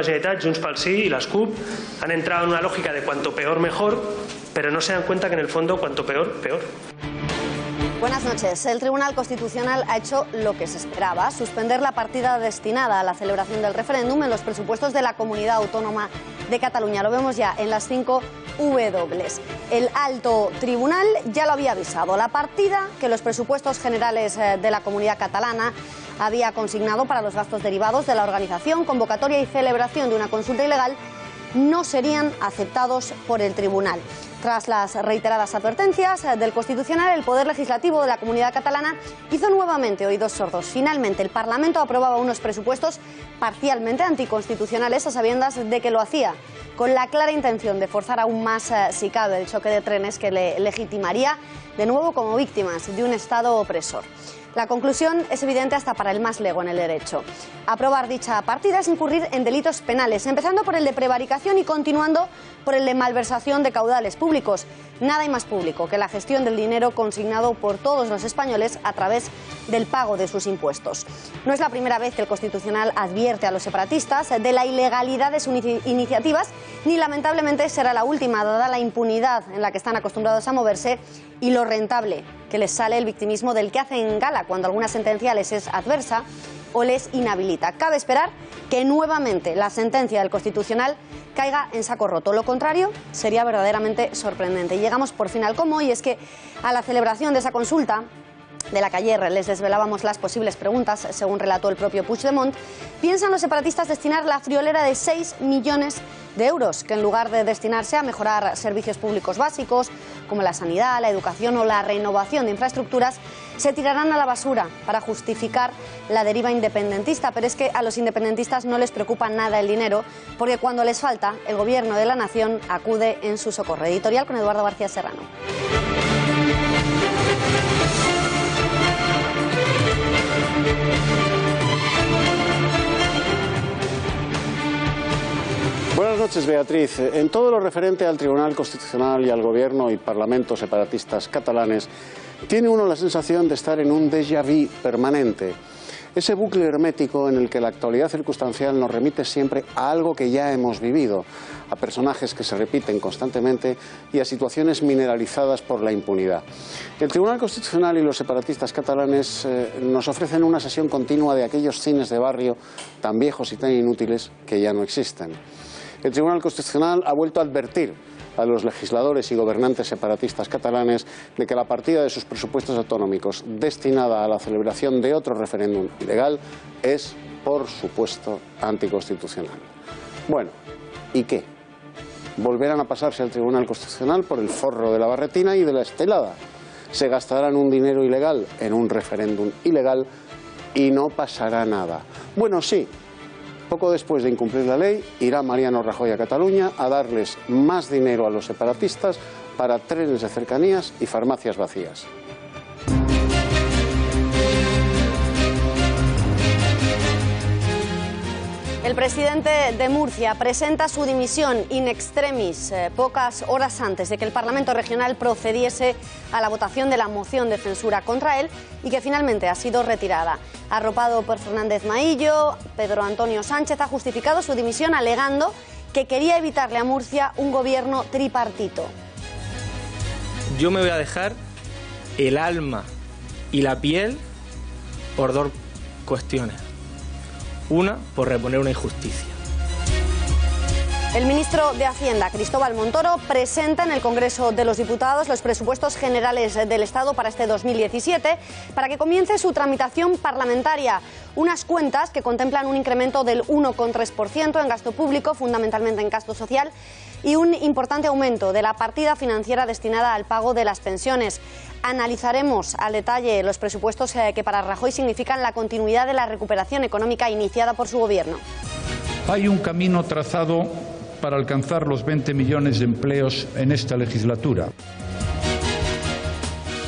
la Generalitat, Junts pel Sí y las CUP han entrado en una lógica de cuanto peor mejor, pero no se dan cuenta que en el fondo cuanto peor, peor. Buenas noches. El Tribunal Constitucional ha hecho lo que se esperaba, suspender la partida destinada a la celebración del referéndum en los presupuestos de la Comunidad Autónoma de Cataluña. Lo vemos ya en las 5 W. El alto tribunal ya lo había avisado. La partida que los presupuestos generales de la Comunidad Catalana había consignado para los gastos derivados de la organización, convocatoria y celebración de una consulta ilegal no serían aceptados por el tribunal. Tras las reiteradas advertencias del Constitucional, el Poder Legislativo de la Comunidad Catalana hizo nuevamente oídos sordos. Finalmente, el Parlamento aprobaba unos presupuestos parcialmente anticonstitucionales a sabiendas de que lo hacía con la clara intención de forzar aún más, si cabe, el choque de trenes que le legitimaría de nuevo como víctimas de un Estado opresor. La conclusión es evidente hasta para el más lego en el derecho. Aprobar dicha partida es incurrir en delitos penales, empezando por el de prevaricación y continuando por el de malversación de caudales públicos. Nada hay más público que la gestión del dinero consignado por todos los españoles a través del pago de sus impuestos. No es la primera vez que el Constitucional advierte a los separatistas de la ilegalidad de sus iniciativas, ni lamentablemente será la última, dada la impunidad en la que están acostumbrados a moverse y lo rentable que les sale el victimismo del que hacen gala cuando alguna sentencia les es adversa o les inhabilita. Cabe esperar que nuevamente la sentencia del Constitucional caiga en saco roto. Lo contrario sería verdaderamente sorprendente. Y llegamos por fin al cómo, y es que a la celebración de esa consulta, de la que ayer les desvelábamos las posibles preguntas, según relató el propio Puigdemont, piensan los separatistas destinar la friolera de 6 millones de euros, que en lugar de destinarse a mejorar servicios públicos básicos, como la sanidad, la educación o la renovación de infraestructuras, se tirarán a la basura para justificar la deriva independentista. Pero es que a los independentistas no les preocupa nada el dinero, porque cuando les falta, el gobierno de la nación acude en su socorro. Editorial con Eduardo García Serrano. Buenas noches, Beatriz. En todo lo referente al Tribunal Constitucional y al Gobierno y Parlamento separatistas catalanes, tiene uno la sensación de estar en un déjà vu permanente. Ese bucle hermético en el que la actualidad circunstancial nos remite siempre a algo que ya hemos vivido, a personajes que se repiten constantemente y a situaciones mineralizadas por la impunidad. El Tribunal Constitucional y los separatistas catalanes nos ofrecen una sesión continua de aquellos cines de barrio tan viejos y tan inútiles que ya no existen. El Tribunal Constitucional ha vuelto a advertir a los legisladores y gobernantes separatistas catalanes de que la partida de sus presupuestos autonómicos destinada a la celebración de otro referéndum ilegal es, por supuesto, anticonstitucional. Bueno, ¿y qué? Volverán a pasarse al Tribunal Constitucional por el forro de la barretina y de la estelada. Se gastarán un dinero ilegal en un referéndum ilegal y no pasará nada. Bueno, sí. Poco después de incumplir la ley, irá Mariano Rajoy a Cataluña a darles más dinero a los separatistas para trenes de cercanías y farmacias vacías. El presidente de Murcia presenta su dimisión in extremis pocas horas antes de que el Parlamento Regional procediese a la votación de la moción de censura contra él y que finalmente ha sido retirada. Arropado por Fernández Maillo, Pedro Antonio Sánchez ha justificado su dimisión alegando que quería evitarle a Murcia un gobierno tripartito. Yo me voy a dejar el alma y la piel por dos cuestiones. Una, por reponer una injusticia. El ministro de Hacienda, Cristóbal Montoro, presenta en el Congreso de los Diputados los presupuestos generales del Estado para este 2017 para que comience su tramitación parlamentaria. Unas cuentas que contemplan un incremento del 1,3% en gasto público, fundamentalmente en gasto social, y un importante aumento de la partida financiera destinada al pago de las pensiones. Analizaremos al detalle los presupuestos que para Rajoy significan la continuidad de la recuperación económica iniciada por su gobierno. Hay un camino trazado para alcanzar los 20 millones de empleos en esta legislatura.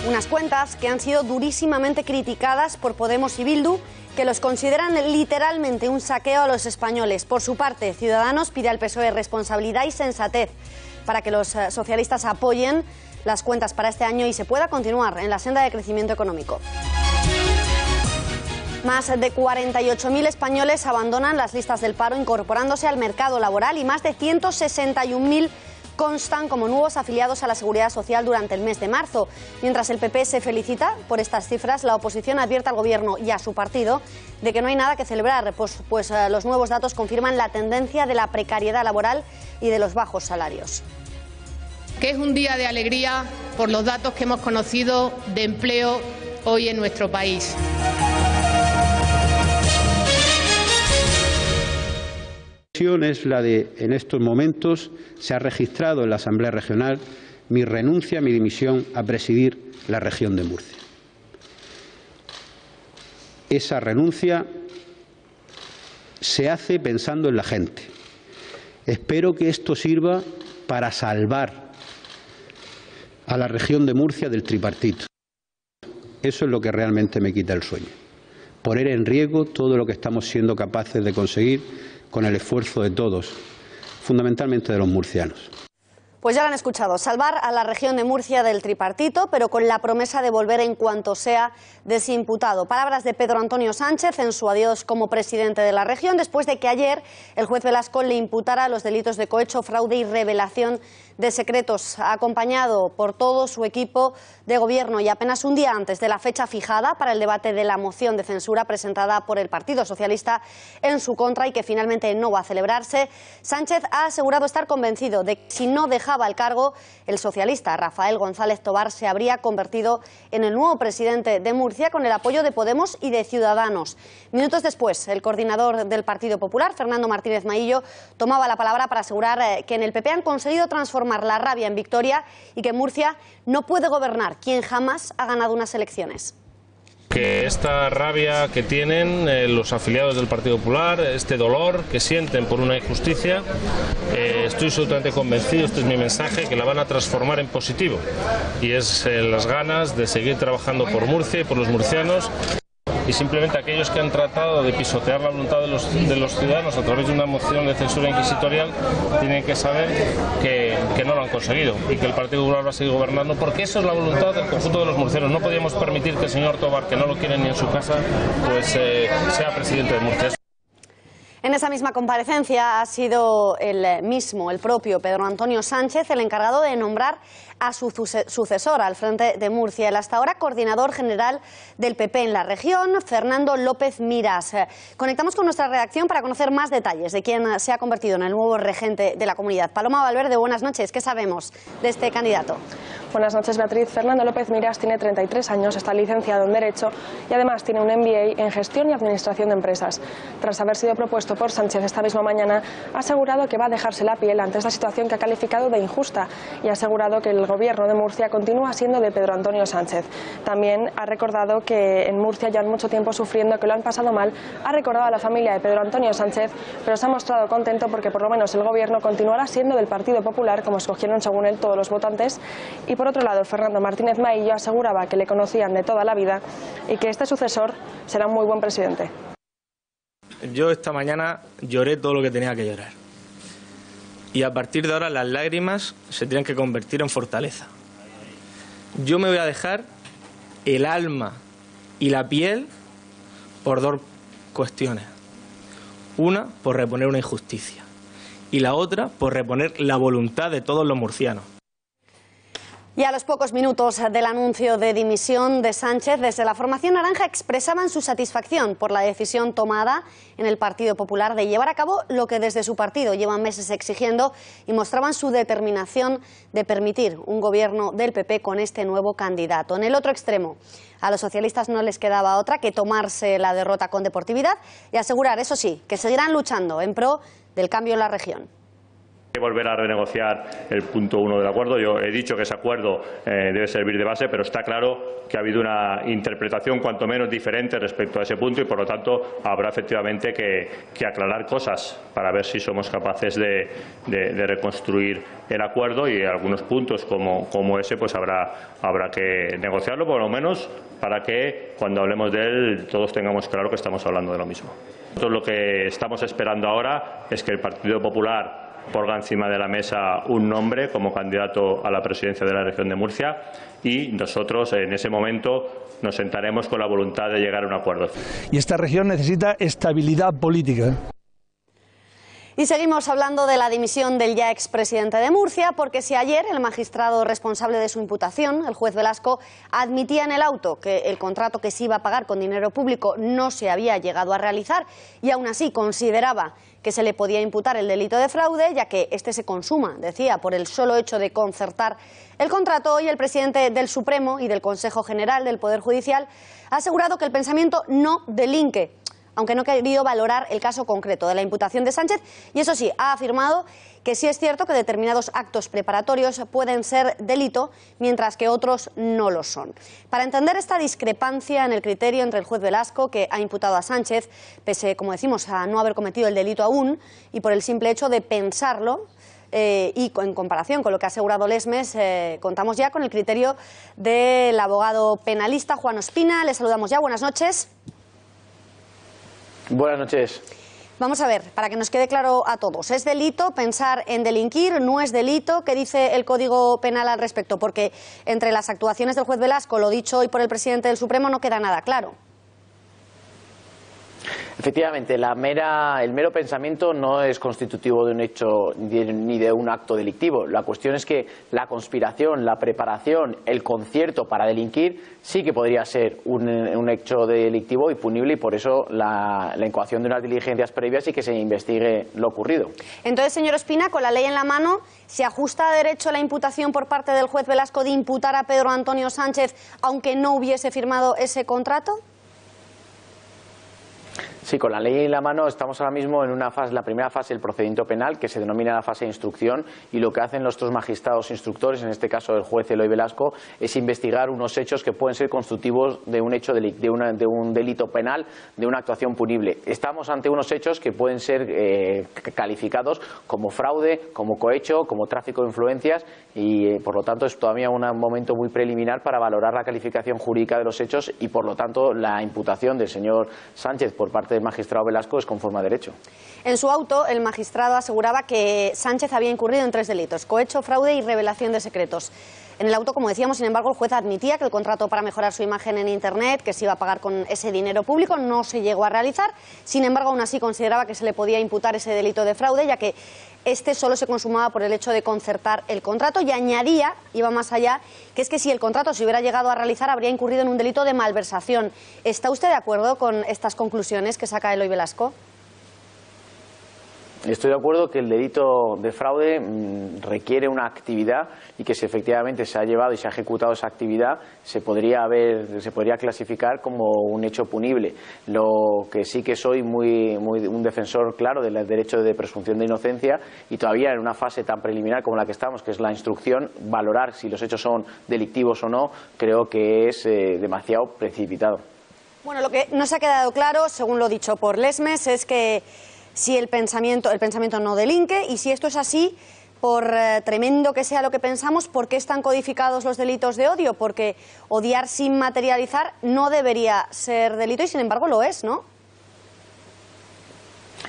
Unas cuentas que han sido durísimamente criticadas por Podemos y Bildu, que los consideran literalmente un saqueo a los españoles. Por su parte, Ciudadanos pide al PSOE responsabilidad y sensatez para que los socialistas apoyen las cuentas para este año y se pueda continuar en la senda de crecimiento económico. Más de 48.000 españoles abandonan las listas del paro incorporándose al mercado laboral y más de 161.000 constan como nuevos afiliados a la Seguridad Social durante el mes de marzo. Mientras el PP se felicita por estas cifras, la oposición advierte al Gobierno y a su partido de que no hay nada que celebrar, pues los nuevos datos confirman la tendencia de la precariedad laboral y de los bajos salarios. Que es un día de alegría por los datos que hemos conocido de empleo hoy en nuestro país. Es la de, en estos momentos, se ha registrado en la Asamblea Regional mi renuncia, mi dimisión a presidir la región de Murcia. Esa renuncia se hace pensando en la gente. Espero que esto sirva para salvar a la región de Murcia del tripartito. Eso es lo que realmente me quita el sueño. Poner en riesgo todo lo que estamos siendo capaces de conseguir con el esfuerzo de todos, fundamentalmente de los murcianos. Pues ya lo han escuchado, salvar a la región de Murcia del tripartito, pero con la promesa de volver en cuanto sea desimputado. Palabras de Pedro Antonio Sánchez en su adiós como presidente de la región, después de que ayer el juez Velasco le imputara los delitos de cohecho, fraude y revelación de secretos, acompañado por todo su equipo de gobierno y apenas un día antes de la fecha fijada para el debate de la moción de censura presentada por el Partido Socialista en su contra y que finalmente no va a celebrarse. Sánchez ha asegurado estar convencido de que si no dejaba el cargo, el socialista Rafael González Tobar se habría convertido en el nuevo presidente de Murcia con el apoyo de Podemos y de Ciudadanos. Minutos después, el coordinador del Partido Popular, Fernando Martínez Maillo, tomaba la palabra para asegurar que en el PP han conseguido transformar la rabia en victoria y que Murcia no puede gobernar quien jamás ha ganado unas elecciones. Que esta rabia que tienen los afiliados del Partido Popular, este dolor que sienten por una injusticia, estoy absolutamente convencido, este es mi mensaje, que la van a transformar en positivo. Y es las ganas de seguir trabajando por Murcia y por los murcianos. Y simplemente aquellos que han tratado de pisotear la voluntad de los ciudadanos a través de una moción de censura inquisitorial tienen que saber que no lo han conseguido y que el Partido Popular va a seguir gobernando, porque eso es la voluntad del conjunto de los murcianos. No podíamos permitir que el señor Tobar, que no lo quiere ni en su casa, pues sea presidente de Murcia. En esa misma comparecencia ha sido el propio Pedro Antonio Sánchez el encargado de nombrar a su sucesor al frente de Murcia, el hasta ahora coordinador general del PP en la región, Fernando López Miras. Conectamos con nuestra redacción para conocer más detalles de quién se ha convertido en el nuevo regente de la comunidad. Paloma Valverde, buenas noches. ¿Qué sabemos de este candidato? Buenas noches, Beatriz. Fernando López Miras tiene 33 años, está licenciado en Derecho y además tiene un MBA en Gestión y Administración de Empresas. Tras haber sido propuesto por Sánchez esta misma mañana, ha asegurado que va a dejarse la piel ante esta situación que ha calificado de injusta y ha asegurado que el gobierno de Murcia continúa siendo de Pedro Antonio Sánchez. También ha recordado que en Murcia llevan mucho tiempo sufriendo, que lo han pasado mal. Ha recordado a la familia de Pedro Antonio Sánchez, pero se ha mostrado contento porque por lo menos el gobierno continuará siendo del Partido Popular, como escogieron según él todos los votantes. Y por otro lado, Fernando Martínez Maillo aseguraba que le conocían de toda la vida y que este sucesor será un muy buen presidente. Yo esta mañana lloré todo lo que tenía que llorar. Y a partir de ahora las lágrimas se tienen que convertir en fortaleza. Yo me voy a dejar el alma y la piel por dos cuestiones. Una, por reponer una injusticia. Y la otra, por reponer la voluntad de todos los murcianos. Y a los pocos minutos del anuncio de dimisión de Sánchez, desde la formación naranja expresaban su satisfacción por la decisión tomada en el Partido Popular de llevar a cabo lo que desde su partido llevan meses exigiendo y mostraban su determinación de permitir un gobierno del PP con este nuevo candidato. En el otro extremo, a los socialistas no les quedaba otra que tomarse la derrota con deportividad y asegurar, eso sí, que seguirán luchando en pro del cambio en la región. Volver a renegociar el punto 1 del acuerdo. Yo he dicho que ese acuerdo debe servir de base, pero está claro que ha habido una interpretación cuanto menos diferente respecto a ese punto y por lo tanto habrá efectivamente que aclarar cosas para ver si somos capaces de reconstruir el acuerdo y algunos puntos como ese pues habrá que negociarlo por lo menos para que cuando hablemos de él todos tengamos claro que estamos hablando de lo mismo. Nosotros lo que estamos esperando ahora es que el Partido Popular ponga encima de la mesa un nombre como candidato a la presidencia de la región de Murcia y nosotros en ese momento nos sentaremos con la voluntad de llegar a un acuerdo. Y esta región necesita estabilidad política. Y seguimos hablando de la dimisión del ya expresidente de Murcia, porque si ayer el magistrado responsable de su imputación, el juez Velasco, admitía en el auto que el contrato que se iba a pagar con dinero público no se había llegado a realizar y aún así consideraba que se le podía imputar el delito de fraude, ya que este se consuma, decía, por el solo hecho de concertar el contrato, hoy el presidente del Supremo y del Consejo General del Poder Judicial ha asegurado que el pensamiento no delinque, aunque no ha querido valorar el caso concreto de la imputación de Sánchez, y eso sí, ha afirmado que sí es cierto que determinados actos preparatorios pueden ser delito, mientras que otros no lo son. Para entender esta discrepancia en el criterio entre el juez Velasco, que ha imputado a Sánchez, pese, como decimos, a no haber cometido el delito aún, y por el simple hecho de pensarlo, y en comparación con lo que ha asegurado Lesmes, contamos ya con el criterio del abogado penalista Juan Ospina. Le saludamos ya, buenas noches. Buenas noches. Vamos a ver, para que nos quede claro a todos, ¿es delito pensar en delinquir? ¿No es delito? ¿Qué dice el Código Penal al respecto? Porque entre las actuaciones del juez Velasco, lo dicho hoy por el presidente del Supremo, no queda nada claro. Efectivamente, el mero pensamiento no es constitutivo de un hecho ni de un acto delictivo. La cuestión es que la conspiración, la preparación, el concierto para delinquir sí que podría ser un hecho delictivo y punible, y por eso la incoación de unas diligencias previas y que se investigue lo ocurrido. Entonces, señor Ospina, con la ley en la mano, ¿se ajusta a derecho la imputación por parte del juez Velasco de imputar a Pedro Antonio Sánchez aunque no hubiese firmado ese contrato? Sí, con la ley en la mano estamos ahora mismo en una fase, la primera fase del procedimiento penal, que se denomina la fase de instrucción, y lo que hacen nuestros magistrados instructores, en este caso el juez Eloy Velasco, es investigar unos hechos que pueden ser constitutivos de un hecho de un delito penal, de una actuación punible. Estamos ante unos hechos que pueden ser calificados como fraude, como cohecho, como tráfico de influencias, y por lo tanto es todavía un momento muy preliminar para valorar la calificación jurídica de los hechos, y por lo tanto la imputación del señor Sánchez por parte del magistrado Velasco es conforme a derecho. En su auto, el magistrado aseguraba que Sánchez había incurrido en 3 delitos: cohecho, fraude y revelación de secretos. En el auto, como decíamos, sin embargo, el juez admitía que el contrato para mejorar su imagen en Internet, que se iba a pagar con ese dinero público, no se llegó a realizar. Sin embargo, aún así consideraba que se le podía imputar ese delito de fraude, ya que este solo se consumaba por el hecho de concertar el contrato, y añadía, iba más allá, que es que si el contrato se hubiera llegado a realizar habría incurrido en un delito de malversación. ¿Está usted de acuerdo con estas conclusiones que saca Eloy Velasco? Estoy de acuerdo que el delito de fraude requiere una actividad, y que si efectivamente se ha llevado y se ha ejecutado esa actividad se podría clasificar como un hecho punible. Lo que sí que soy un defensor claro del derecho de presunción de inocencia, y todavía en una fase tan preliminar como la que estamos, que es la instrucción, valorar si los hechos son delictivos o no, creo que es demasiado precipitado. Bueno, lo que no se ha quedado claro, según lo dicho por Lesmes, es que si el pensamiento no delinque, y si esto es así, por tremendo que sea lo que pensamos, ¿por qué están codificados los delitos de odio? Porque odiar sin materializar no debería ser delito, y sin embargo lo es, ¿no?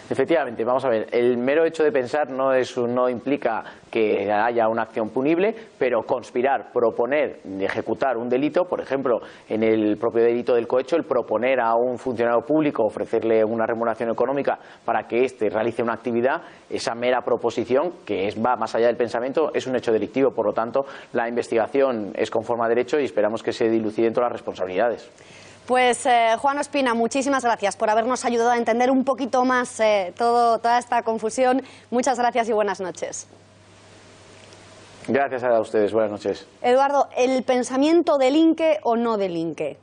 Efectivamente, vamos a ver, el mero hecho de pensar no implica que haya una acción punible, pero conspirar, proponer, ejecutar un delito, por ejemplo, en el propio delito del cohecho, el proponer a un funcionario público ofrecerle una remuneración económica para que éste realice una actividad, esa mera proposición, que va más allá del pensamiento, es un hecho delictivo. Por lo tanto, la investigación es conforme a derecho y esperamos que se diluciden todas las responsabilidades. Pues Juan Ospina, muchísimas gracias por habernos ayudado a entender un poquito más toda esta confusión. Muchas gracias y buenas noches. Gracias a ustedes, buenas noches. Eduardo, ¿el pensamiento delinque o no delinque?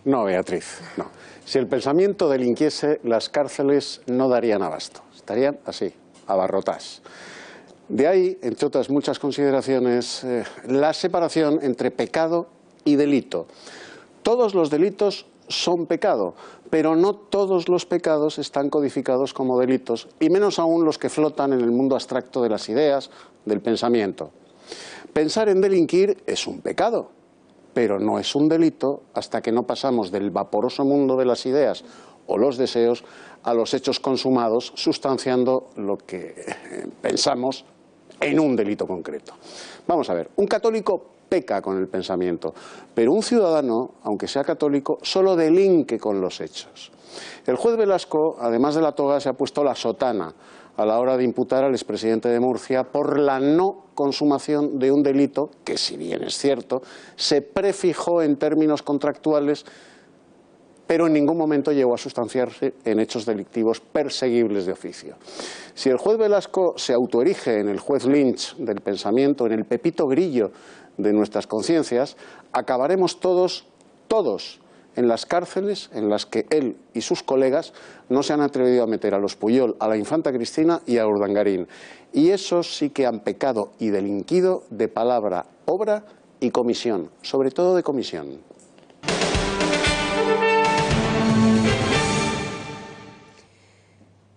No, Beatriz, no. Si el pensamiento delinquiese, las cárceles no darían abasto, estarían así, abarrotadas. De ahí, entre otras muchas consideraciones, la separación entre pecado y delito. Todos los delitos son pecado, pero no todos los pecados están codificados como delitos, y menos aún los que flotan en el mundo abstracto de las ideas, del pensamiento. Pensar en delinquir es un pecado, pero no es un delito hasta que no pasamos del vaporoso mundo de las ideas o los deseos a los hechos consumados, sustanciando lo que pensamos en un delito concreto. Vamos a ver, un católico peca con el pensamiento, pero un ciudadano, aunque sea católico, solo delinque con los hechos. El juez Velasco, además de la toga, se ha puesto la sotana a la hora de imputar al expresidente de Murcia por la no consumación de un delito que, si bien es cierto, se prefijó en términos contractuales, pero en ningún momento llegó a sustanciarse en hechos delictivos perseguibles de oficio. Si el juez Velasco se autoerige en el juez Lynch del pensamiento, en el Pepito Grillo de nuestras conciencias, acabaremos todos en las cárceles en las que él y sus colegas no se han atrevido a meter a los Puyol, a la infanta Cristina y a Urdangarín. Y esos sí que han pecado y delinquido de palabra, obra y comisión, sobre todo de comisión.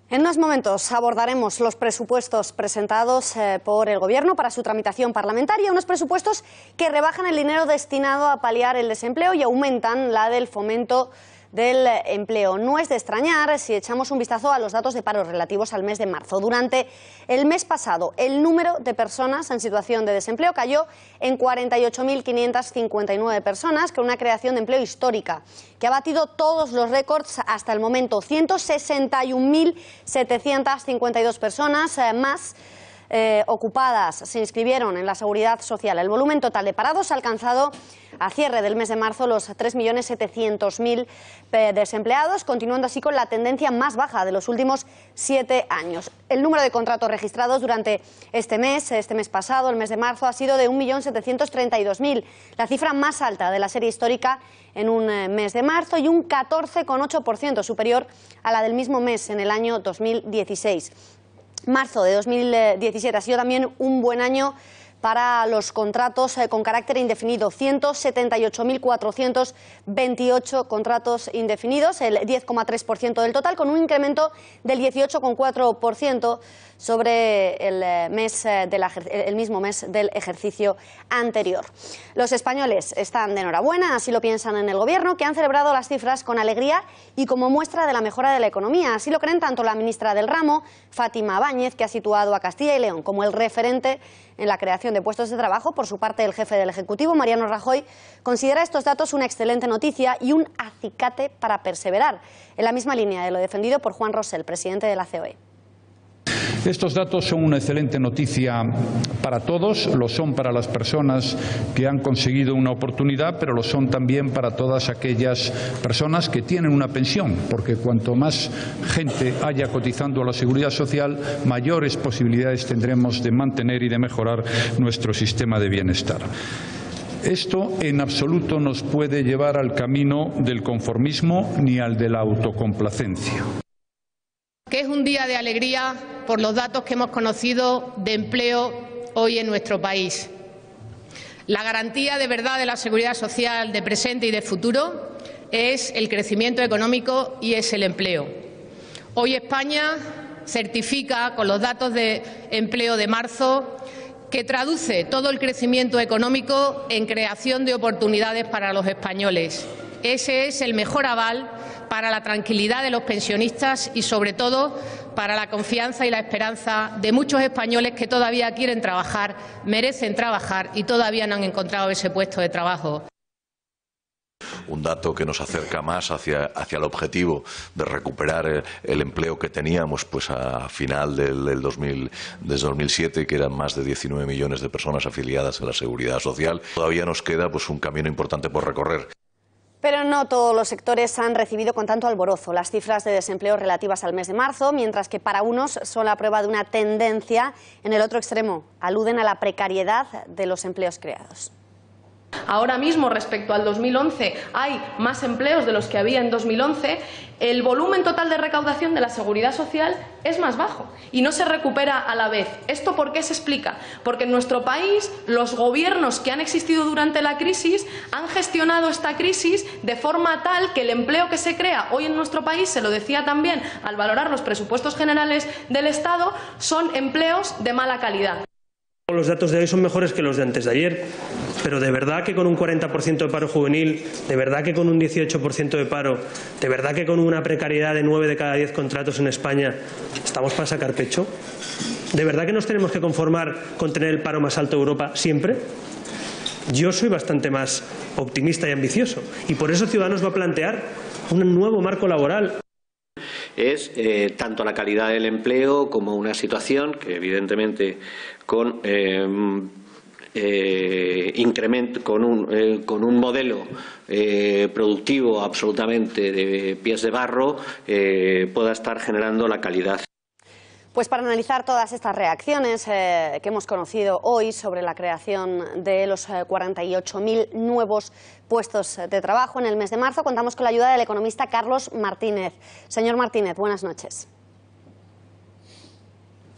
En unos momentos abordaremos los presupuestos presentados por el Gobierno para su tramitación parlamentaria, unos presupuestos que rebajan el dinero destinado a paliar el desempleo y aumentan la del fomento del empleo. No es de extrañar si echamos un vistazo a los datos de paro relativos al mes de marzo. Durante el mes pasado, el número de personas en situación de desempleo cayó en 48.559 personas, con una creación de empleo histórica que ha batido todos los récords hasta el momento. 161.752 personas más ocupadas se inscribieron en la Seguridad Social. El volumen total de parados ha alcanzado a cierre del mes de marzo los 3.700.000 desempleados, continuando así con la tendencia más baja de los últimos 7 años. El número de contratos registrados durante este mes pasado, el mes de marzo, ha sido de 1.732.000, la cifra más alta de la serie histórica en un mes de marzo y un 14,8% superior a la del mismo mes en el año 2016. Marzo de 2017 ha sido también un buen año para los contratos con carácter indefinido, 178.428 contratos indefinidos, el 10,3% del total, con un incremento del 18,4% sobre el mismo mes del ejercicio anterior. Los españoles están de enhorabuena, así lo piensan en el Gobierno, que han celebrado las cifras con alegría y como muestra de la mejora de la economía. Así lo creen tanto la ministra del ramo, Fátima Báñez, que ha situado a Castilla y León como el referente en la creación de puestos de trabajo. Por su parte, el jefe del Ejecutivo, Mariano Rajoy, considera estos datos una excelente noticia y un acicate para perseverar, en la misma línea de lo defendido por Juan Rosell, presidente de la COE. Estos datos son una excelente noticia para todos, lo son para las personas que han conseguido una oportunidad, pero lo son también para todas aquellas personas que tienen una pensión, porque cuanto más gente haya cotizando a la Seguridad Social, mayores posibilidades tendremos de mantener y de mejorar nuestro sistema de bienestar. Esto en absoluto nos puede llevar al camino del conformismo ni al de la autocomplacencia. Que es un día de alegría por los datos que hemos conocido de empleo hoy en nuestro país. La garantía de verdad de la seguridad social de presente y de futuro es el crecimiento económico y es el empleo. Hoy España certifica con los datos de empleo de marzo que traduce todo el crecimiento económico en creación de oportunidades para los españoles. Ese es el mejor aval para la tranquilidad de los pensionistas y, sobre todo, para la confianza y la esperanza de muchos españoles que todavía quieren trabajar, merecen trabajar y todavía no han encontrado ese puesto de trabajo. Un dato que nos acerca más hacia el objetivo de recuperar el empleo que teníamos pues a final del 2007, que eran más de 19 millones de personas afiliadas a la Seguridad Social. Todavía nos queda pues un camino importante por recorrer. Pero no todos los sectores han recibido con tanto alborozo las cifras de desempleo relativas al mes de marzo, mientras que para unos son la prueba de una tendencia. En el otro extremo, aluden a la precariedad de los empleos creados. Ahora mismo, respecto al 2011, hay más empleos de los que había en 2011. El volumen total de recaudación de la Seguridad Social es más bajo y no se recupera a la vez. ¿Esto por qué se explica? Porque en nuestro país los gobiernos que han existido durante la crisis han gestionado esta crisis de forma tal que el empleo que se crea hoy en nuestro país, se lo decía también al valorar los presupuestos generales del Estado, son empleos de mala calidad. Los datos de hoy son mejores que los de antes de ayer, pero de verdad que con un 40% de paro juvenil, de verdad que con un 18% de paro, de verdad que con una precariedad de 9 de cada 10 contratos en España, ¿estamos para sacar pecho? ¿De verdad que nos tenemos que conformar con tener el paro más alto de Europa siempre? Yo soy bastante más optimista y ambicioso, y por eso Ciudadanos va a plantear un nuevo marco laboral. Es tanto la calidad del empleo como una situación que evidentemente con incremento, con un modelo productivo absolutamente de pies de barro pueda estar generando la calidad. Pues para analizar todas estas reacciones que hemos conocido hoy sobre la creación de los 48.000 nuevos puestos de trabajo en el mes de marzo, contamos con la ayuda del economista Carlos Martínez. Señor Martínez, buenas noches.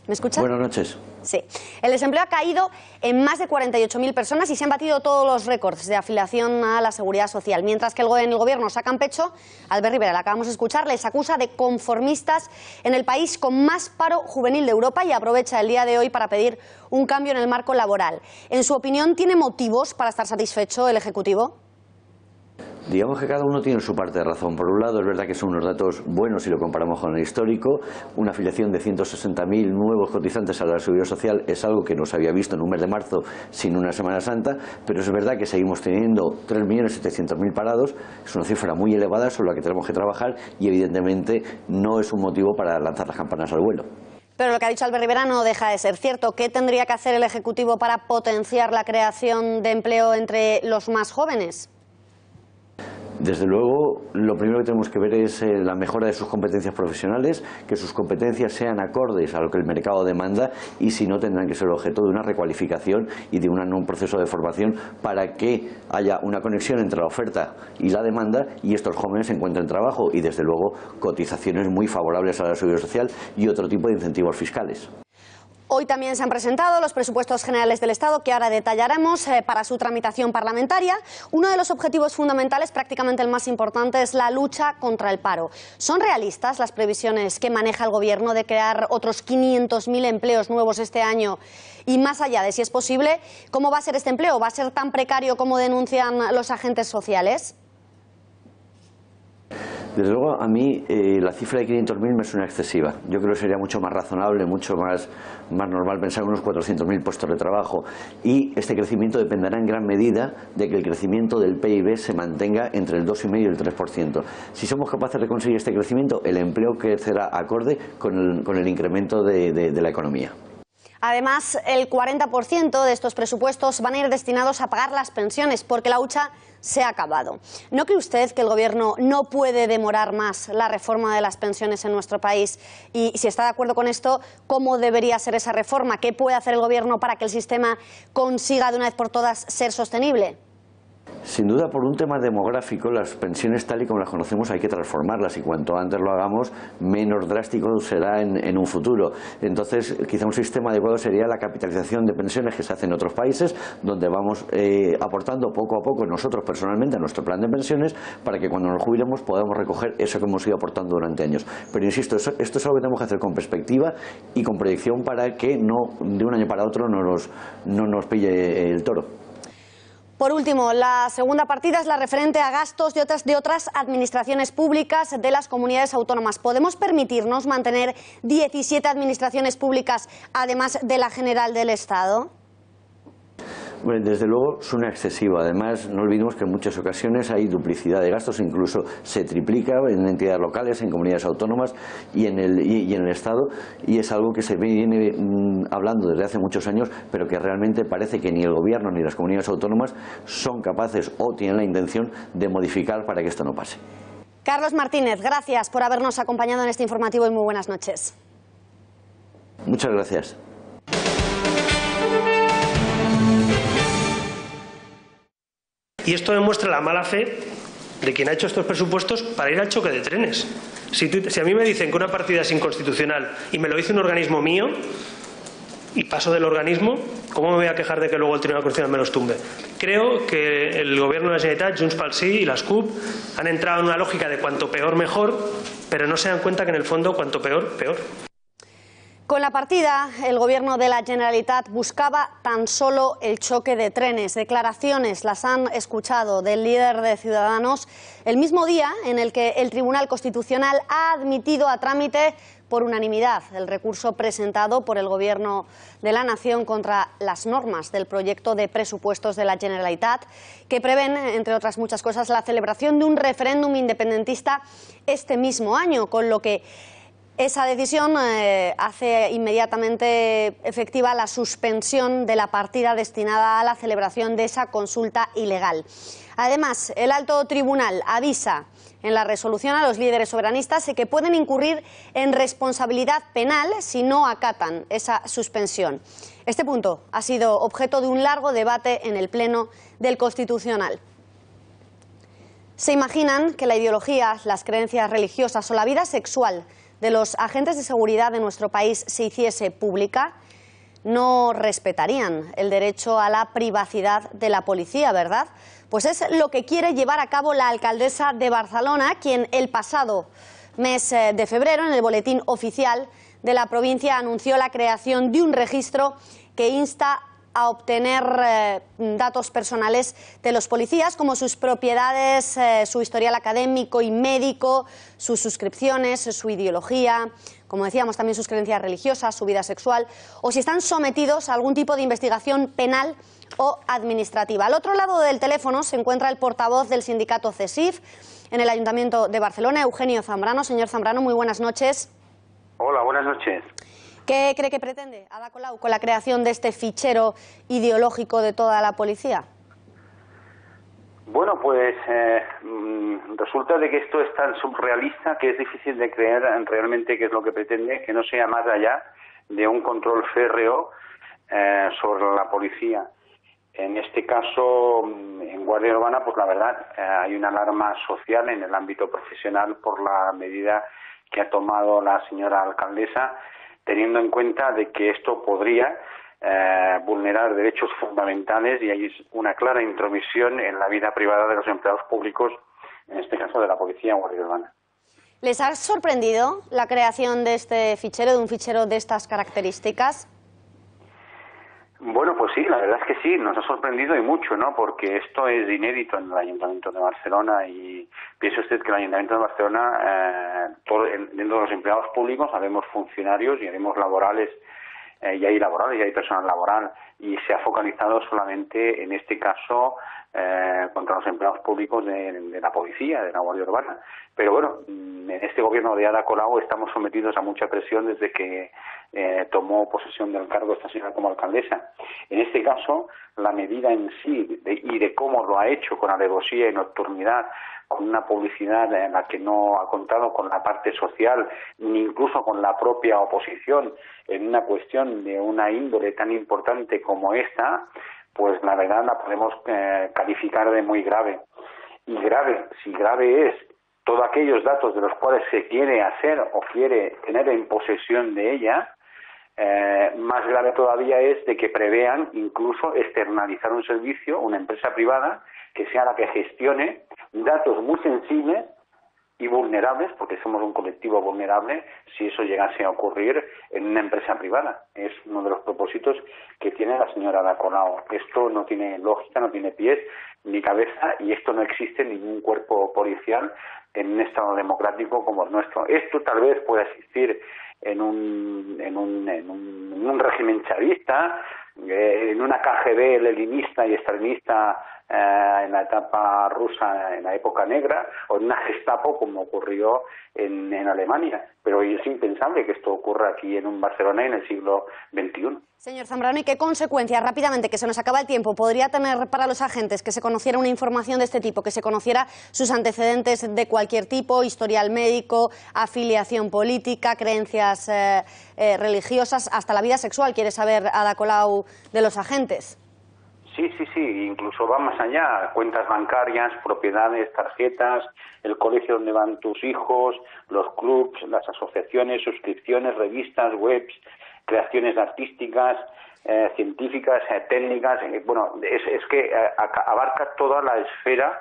¿Me escucha? Buenas noches. Sí. El desempleo ha caído en más de 48.000 personas y se han batido todos los récords de afiliación a la Seguridad Social. Mientras que en el Gobierno sacan pecho, Albert Rivera, le acabamos de escuchar, les acusa de conformistas en el país con más paro juvenil de Europa y aprovecha el día de hoy para pedir un cambio en el marco laboral. En su opinión, ¿tiene motivos para estar satisfecho el Ejecutivo? Digamos que cada uno tiene su parte de razón. Por un lado, es verdad que son unos datos buenos si lo comparamos con el histórico. Una afiliación de 160.000 nuevos cotizantes a la Seguridad Social es algo que no se había visto en un mes de marzo sin una Semana Santa, pero es verdad que seguimos teniendo 3.700.000 parados. Es una cifra muy elevada sobre la que tenemos que trabajar y evidentemente no es un motivo para lanzar las campanas al vuelo. Pero lo que ha dicho Albert Rivera no deja de ser cierto. ¿Qué tendría que hacer el Ejecutivo para potenciar la creación de empleo entre los más jóvenes? Desde luego, lo primero que tenemos que ver es la mejora de sus competencias profesionales, que sus competencias sean acordes a lo que el mercado demanda y si no tendrán que ser objeto de una recualificación y de un proceso de formación para que haya una conexión entre la oferta y la demanda y estos jóvenes encuentren trabajo y desde luego cotizaciones muy favorables a la Seguridad Social y otro tipo de incentivos fiscales. Hoy también se han presentado los presupuestos generales del Estado que ahora detallaremos para su tramitación parlamentaria. Uno de los objetivos fundamentales, prácticamente el más importante, es la lucha contra el paro. ¿Son realistas las previsiones que maneja el Gobierno de crear otros 500.000 empleos nuevos este año? Y más allá de si es posible, ¿cómo va a ser este empleo? ¿Va a ser tan precario como denuncian los agentes sociales? Desde luego, a mí la cifra de 500.000 me suena excesiva. Yo creo que sería mucho más razonable, mucho más normal pensar en unos 400.000 puestos de trabajo. Y este crecimiento dependerá en gran medida de que el crecimiento del PIB se mantenga entre el 2,5 y el 3%. Si somos capaces de conseguir este crecimiento, el empleo crecerá acorde con el incremento de la economía. Además, el 40% de estos presupuestos van a ir destinados a pagar las pensiones, porque la hucha se ha acabado. ¿No cree usted que el Gobierno no puede demorar más la reforma de las pensiones en nuestro país? Y si está de acuerdo con esto, ¿cómo debería ser esa reforma? ¿Qué puede hacer el Gobierno para que el sistema consiga de una vez por todas ser sostenible? Sin duda, por un tema demográfico, las pensiones tal y como las conocemos hay que transformarlas y cuanto antes lo hagamos, menos drástico será en un futuro. Entonces, quizá un sistema adecuado sería la capitalización de pensiones que se hace en otros países, donde vamos aportando poco a poco nosotros personalmente a nuestro plan de pensiones para que cuando nos jubilemos podamos recoger eso que hemos ido aportando durante años. Pero insisto, esto es algo que tenemos que hacer con perspectiva y con proyección para que no de un año para otro no nos pille el toro. Por último, la segunda partida es la referente a gastos de otras administraciones públicas de las comunidades autónomas. ¿Podemos permitirnos mantener 17 administraciones públicas, además de la general del Estado? Bueno, desde luego suena excesivo. Además, no olvidemos que en muchas ocasiones hay duplicidad de gastos, incluso se triplica en entidades locales, en comunidades autónomas y en el Estado, y es algo que se viene hablando desde hace muchos años, pero que realmente parece que ni el Gobierno ni las comunidades autónomas son capaces o tienen la intención de modificar para que esto no pase. Carlos Martínez, gracias por habernos acompañado en este informativo y muy buenas noches. Muchas gracias. Y esto demuestra la mala fe de quien ha hecho estos presupuestos para ir al choque de trenes. Si a mí me dicen que una partida es inconstitucional y me lo dice un organismo mío y paso del organismo, ¿cómo me voy a quejar de que luego el Tribunal Constitucional me los tumbe? Creo que el Gobierno de la Generalitat, Junts pel Sí y las CUP han entrado en una lógica de cuanto peor mejor, pero no se dan cuenta que en el fondo cuanto peor, peor. Con la partida, el Gobierno de la Generalitat buscaba tan solo el choque de trenes. Declaraciones las han escuchado del líder de Ciudadanos el mismo día en el que el Tribunal Constitucional ha admitido a trámite por unanimidad el recurso presentado por el Gobierno de la Nación contra las normas del proyecto de presupuestos de la Generalitat, que prevén, entre otras muchas cosas, la celebración de un referéndum independentista este mismo año, con lo que esa decisión hace inmediatamente efectiva la suspensión de la partida destinada a la celebración de esa consulta ilegal. Además, el alto tribunal avisa en la resolución a los líderes soberanistas de que pueden incurrir en responsabilidad penal si no acatan esa suspensión. Este punto ha sido objeto de un largo debate en el Pleno del Constitucional. ¿Se imaginan que la ideología, las creencias religiosas o la vida sexual de los agentes de seguridad de nuestro país se hiciese pública? No respetarían el derecho a la privacidad de la policía, ¿verdad? Pues es lo que quiere llevar a cabo la alcaldesa de Barcelona, quien el pasado mes de febrero, en el boletín oficial de la provincia, anunció la creación de un registro que insta a obtener datos personales de los policías, como sus propiedades, su historial académico y médico, sus suscripciones, su ideología, como decíamos, también sus creencias religiosas, su vida sexual, o si están sometidos a algún tipo de investigación penal o administrativa. Al otro lado del teléfono se encuentra el portavoz del sindicato CESIF en el Ayuntamiento de Barcelona, Eugenio Zambrano. Señor Zambrano, muy buenas noches. Hola, buenas noches. ¿Qué cree que pretende Ada Colau con la creación de este fichero ideológico de toda la policía? Bueno, pues resulta de que esto es tan surrealista que es difícil de creer realmente qué es lo que pretende, que no sea más allá de un control férreo sobre la policía. En este caso, en Guardia Urbana, pues la verdad, hay una alarma social en el ámbito profesional por la medida que ha tomado la señora alcaldesa, teniendo en cuenta de que esto podría vulnerar derechos fundamentales y hay una clara intromisión en la vida privada de los empleados públicos, en este caso de la policía en Guardia Urbana. ¿Les ha sorprendido la creación de este fichero, de un fichero de estas características? Bueno, pues sí, la verdad es que sí, nos ha sorprendido y mucho, ¿no? Porque esto es inédito en el Ayuntamiento de Barcelona y piense usted que el Ayuntamiento de Barcelona, dentro de los empleados públicos, habemos funcionarios y habemos laborales, y hay laborales y hay personal laboral, y se ha focalizado solamente en este caso contra los empleados públicos de la policía, de la Guardia Urbana. Pero bueno, en este gobierno de Ada Colau estamos sometidos a mucha presión desde que tomó posesión del cargo esta señora como alcaldesa. En este caso, la medida en sí y de cómo lo ha hecho, con alevosía y nocturnidad, con una publicidad en la que no ha contado con la parte social, ni incluso con la propia oposición, en una cuestión de una índole tan importante como esta, pues la verdad la podemos calificar de muy grave. Y grave, si grave es todos aquellos datos de los cuales se quiere hacer o quiere tener en posesión de ella, más grave todavía es de que prevean incluso externalizar un servicio, una empresa privada, que sea la que gestione datos muy sensibles y vulnerables, porque somos un colectivo vulnerable, si eso llegase a ocurrir en una empresa privada. Es uno de los propósitos que tiene la señora Ada Colau. Esto no tiene lógica, no tiene pies ni cabeza, y esto no existe en ningún cuerpo policial en un Estado democrático como el nuestro. Esto tal vez pueda existir en un régimen chavista, en una KGB leninista y stalinista en la etapa rusa, en la época negra, o en una Gestapo como ocurrió en Alemania. Pero es impensable que esto ocurra aquí en un Barcelona en el siglo XXI. Señor Zambrano, ¿y qué consecuencias, rápidamente, que se nos acaba el tiempo, podría tener para los agentes que se conociera una información de este tipo, que se conociera sus antecedentes de cualquier tipo, historial médico, afiliación política, creencias religiosas, hasta la vida sexual? ¿Quiere saber Ada Colau de los agentes? Sí, incluso va más allá, cuentas bancarias, propiedades, tarjetas, el colegio donde van tus hijos, los clubs, las asociaciones, suscripciones, revistas, webs, creaciones artísticas, científicas, técnicas. Bueno, es que abarca toda la esfera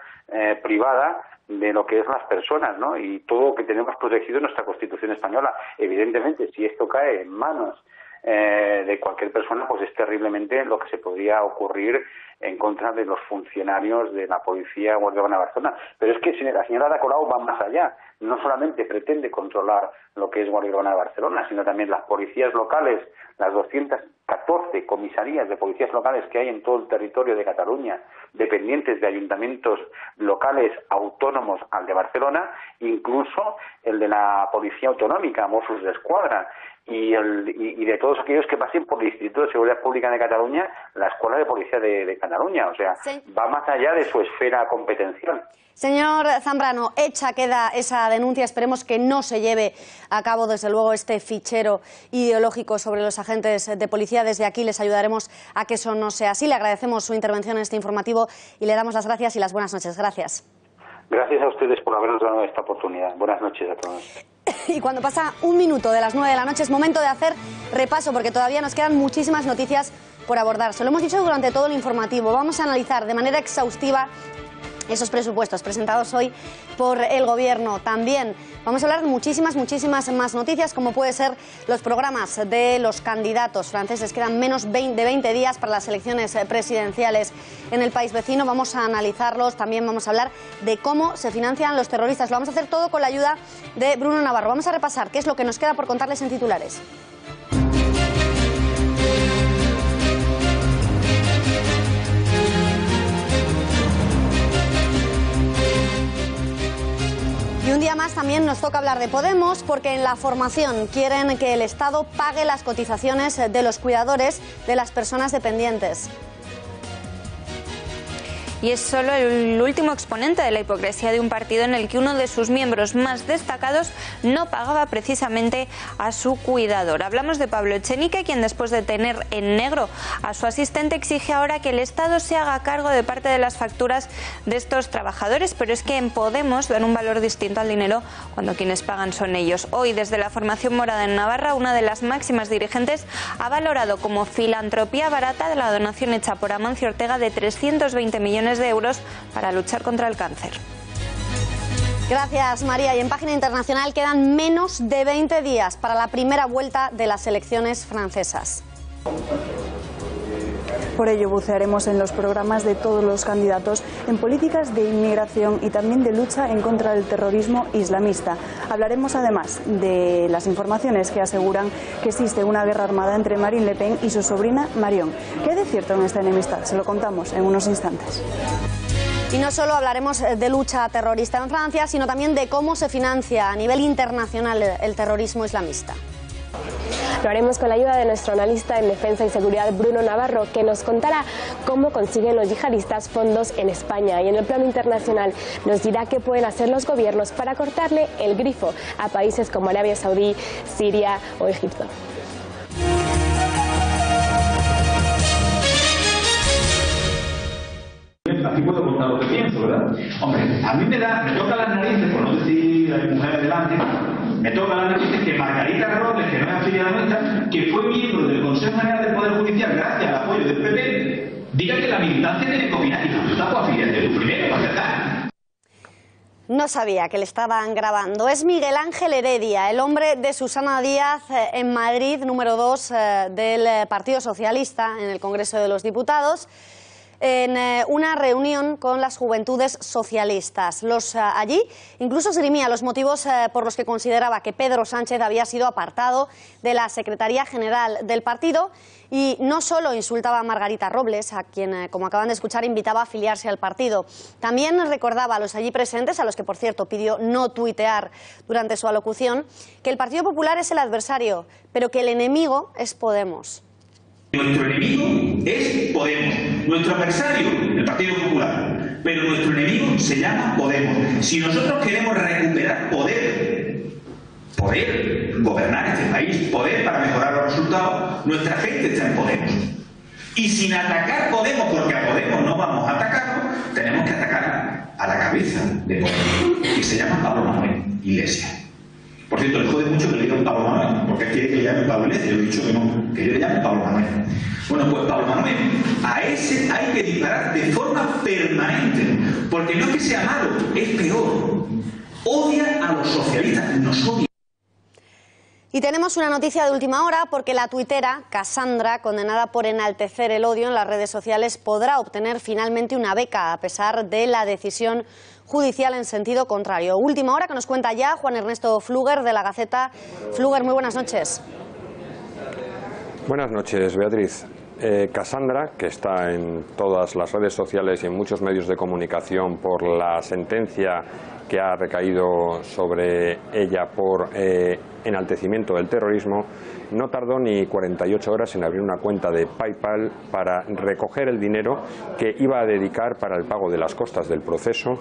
privada de lo que es las personas, ¿no? Y todo lo que tenemos protegido en nuestra Constitución española. Evidentemente, si esto cae en manos de cualquier persona, pues es terriblemente lo que se podría ocurrir en contra de los funcionarios de la Policía Guardia Urbana de Barcelona. Pero es que la señora Ada Colau va más allá. No solamente pretende controlar lo que es Guardia Urbana de Barcelona, sino también las policías locales, las 214 comisarías de policías locales que hay en todo el territorio de Cataluña, dependientes de ayuntamientos locales autónomos al de Barcelona, incluso el de la Policía Autonómica, Mossos d'Esquadra, y de todos aquellos que pasen por el Instituto de Seguridad Pública de Cataluña, la Escuela de Policía de Cataluña. O sea, sí, va más allá de su esfera competencial. Señor Zambrano, hecha queda esa denuncia. Esperemos que no se lleve a cabo, desde luego, este fichero ideológico sobre los agentes de policía. Desde aquí les ayudaremos a que eso no sea así. Le agradecemos su intervención en este informativo y le damos las gracias y las buenas noches. Gracias. Gracias a ustedes por habernos dado esta oportunidad. Buenas noches a todos. Y cuando pasa un minuto de las 9 de la noche es momento de hacer repaso, porque todavía nos quedan muchísimas noticias por abordar. Se lo hemos dicho durante todo el informativo. Vamos a analizar de manera exhaustiva esos presupuestos presentados hoy por el Gobierno. También vamos a hablar de muchísimas más noticias, como puede ser los programas de los candidatos franceses. Quedan menos de 20 días para las elecciones presidenciales en el país vecino. Vamos a analizarlos. También vamos a hablar de cómo se financian los terroristas. Lo vamos a hacer todo con la ayuda de Bruno Navarro. Vamos a repasar qué es lo que nos queda por contarles en titulares. Y un día más también nos toca hablar de Podemos, porque en la formación quieren que el Estado pague las cotizaciones de los cuidadores de las personas dependientes. Y es solo el último exponente de la hipocresía de un partido en el que uno de sus miembros más destacados no pagaba precisamente a su cuidador. Hablamos de Pablo Echenique, quien después de tener en negro a su asistente exige ahora que el Estado se haga cargo de parte de las facturas de estos trabajadores, pero es que en Podemos dan un valor distinto al dinero cuando quienes pagan son ellos. Hoy, desde la formación morada en Navarra, una de las máximas dirigentes ha valorado como filantropía barata de la donación hecha por Amancio Ortega de 320 millones de euros para luchar contra el cáncer. Gracias, María. Y en página internacional quedan menos de 20 días para la primera vuelta de las elecciones francesas. Por ello bucearemos en los programas de todos los candidatos en políticas de inmigración y también de lucha en contra del terrorismo islamista. Hablaremos además de las informaciones que aseguran que existe una guerra armada entre Marine Le Pen y su sobrina Marion. ¿Qué hay de cierto en esta enemistad? Se lo contamos en unos instantes. Y no solo hablaremos de lucha terrorista en Francia, sino también de cómo se financia a nivel internacional el terrorismo islamista. Lo haremos con la ayuda de nuestro analista en defensa y seguridad, Bruno Navarro, que nos contará cómo consiguen los yihadistas fondos en España. Y en el plano internacional nos dirá qué pueden hacer los gobiernos para cortarle el grifo a países como Arabia Saudí, Siria o Egipto. Aquí puedo contar lo que pienso, ¿verdad? Hombre, a mí me toca las narices, por no decir a mi mujer delante, me toca las narices que Margarita Robles, que no es afiliada nuestra, que fue miembro del Consejo General del Poder Judicial gracias al apoyo del PP, diga que la militancia tiene que opinar y tú estás afiliante, tú primero para empezar. No sabía que le estaban grabando. Es Miguel Ángel Heredia, el hombre de Susana Díaz en Madrid, número 2 del Partido Socialista en el Congreso de los Diputados, en una reunión con las juventudes socialistas. Allí incluso esgrimía los motivos por los que consideraba que Pedro Sánchez había sido apartado de la Secretaría General del partido, y no solo insultaba a Margarita Robles, a quien, como acaban de escuchar, invitaba a afiliarse al partido. También recordaba a los allí presentes, a los que por cierto pidió no tuitear durante su alocución, que el Partido Popular es el adversario, pero que el enemigo es Podemos. Nuestro enemigo es Podemos, nuestro adversario, el Partido Popular, pero nuestro enemigo se llama Podemos. Si nosotros queremos recuperar poder gobernar este país, poder para mejorar los resultados, nuestra gente está en Podemos. Y sin atacar Podemos, porque a Podemos no vamos a atacarlo, tenemos que atacar a la cabeza de Podemos, que se llama Pablo Manuel Iglesias. Por cierto, le jode mucho que le digan Pablo Manuel, porque es que le llamen Pablo Iglesias. Yo he dicho que no, que yo le llame Pablo Manuel. Bueno, pues Pablo Manuel, a ese hay que disparar de forma permanente, porque no es que sea malo, es peor. Odia a los socialistas, nos odia. Y tenemos una noticia de última hora porque la tuitera Cassandra, condenada por enaltecer el odio en las redes sociales, podrá obtener finalmente una beca a pesar de la decisión judicial en sentido contrario. Última hora que nos cuenta ya Juan Ernesto Fluger de La Gaceta. Fluger, muy buenas noches. Buenas noches, Beatriz. Cassandra, que está en todas las redes sociales y en muchos medios de comunicación por la sentencia que ha recaído sobre ella por enaltecimiento del terrorismo, no tardó ni 48 horas en abrir una cuenta de PayPal para recoger el dinero que iba a dedicar para el pago de las costas del proceso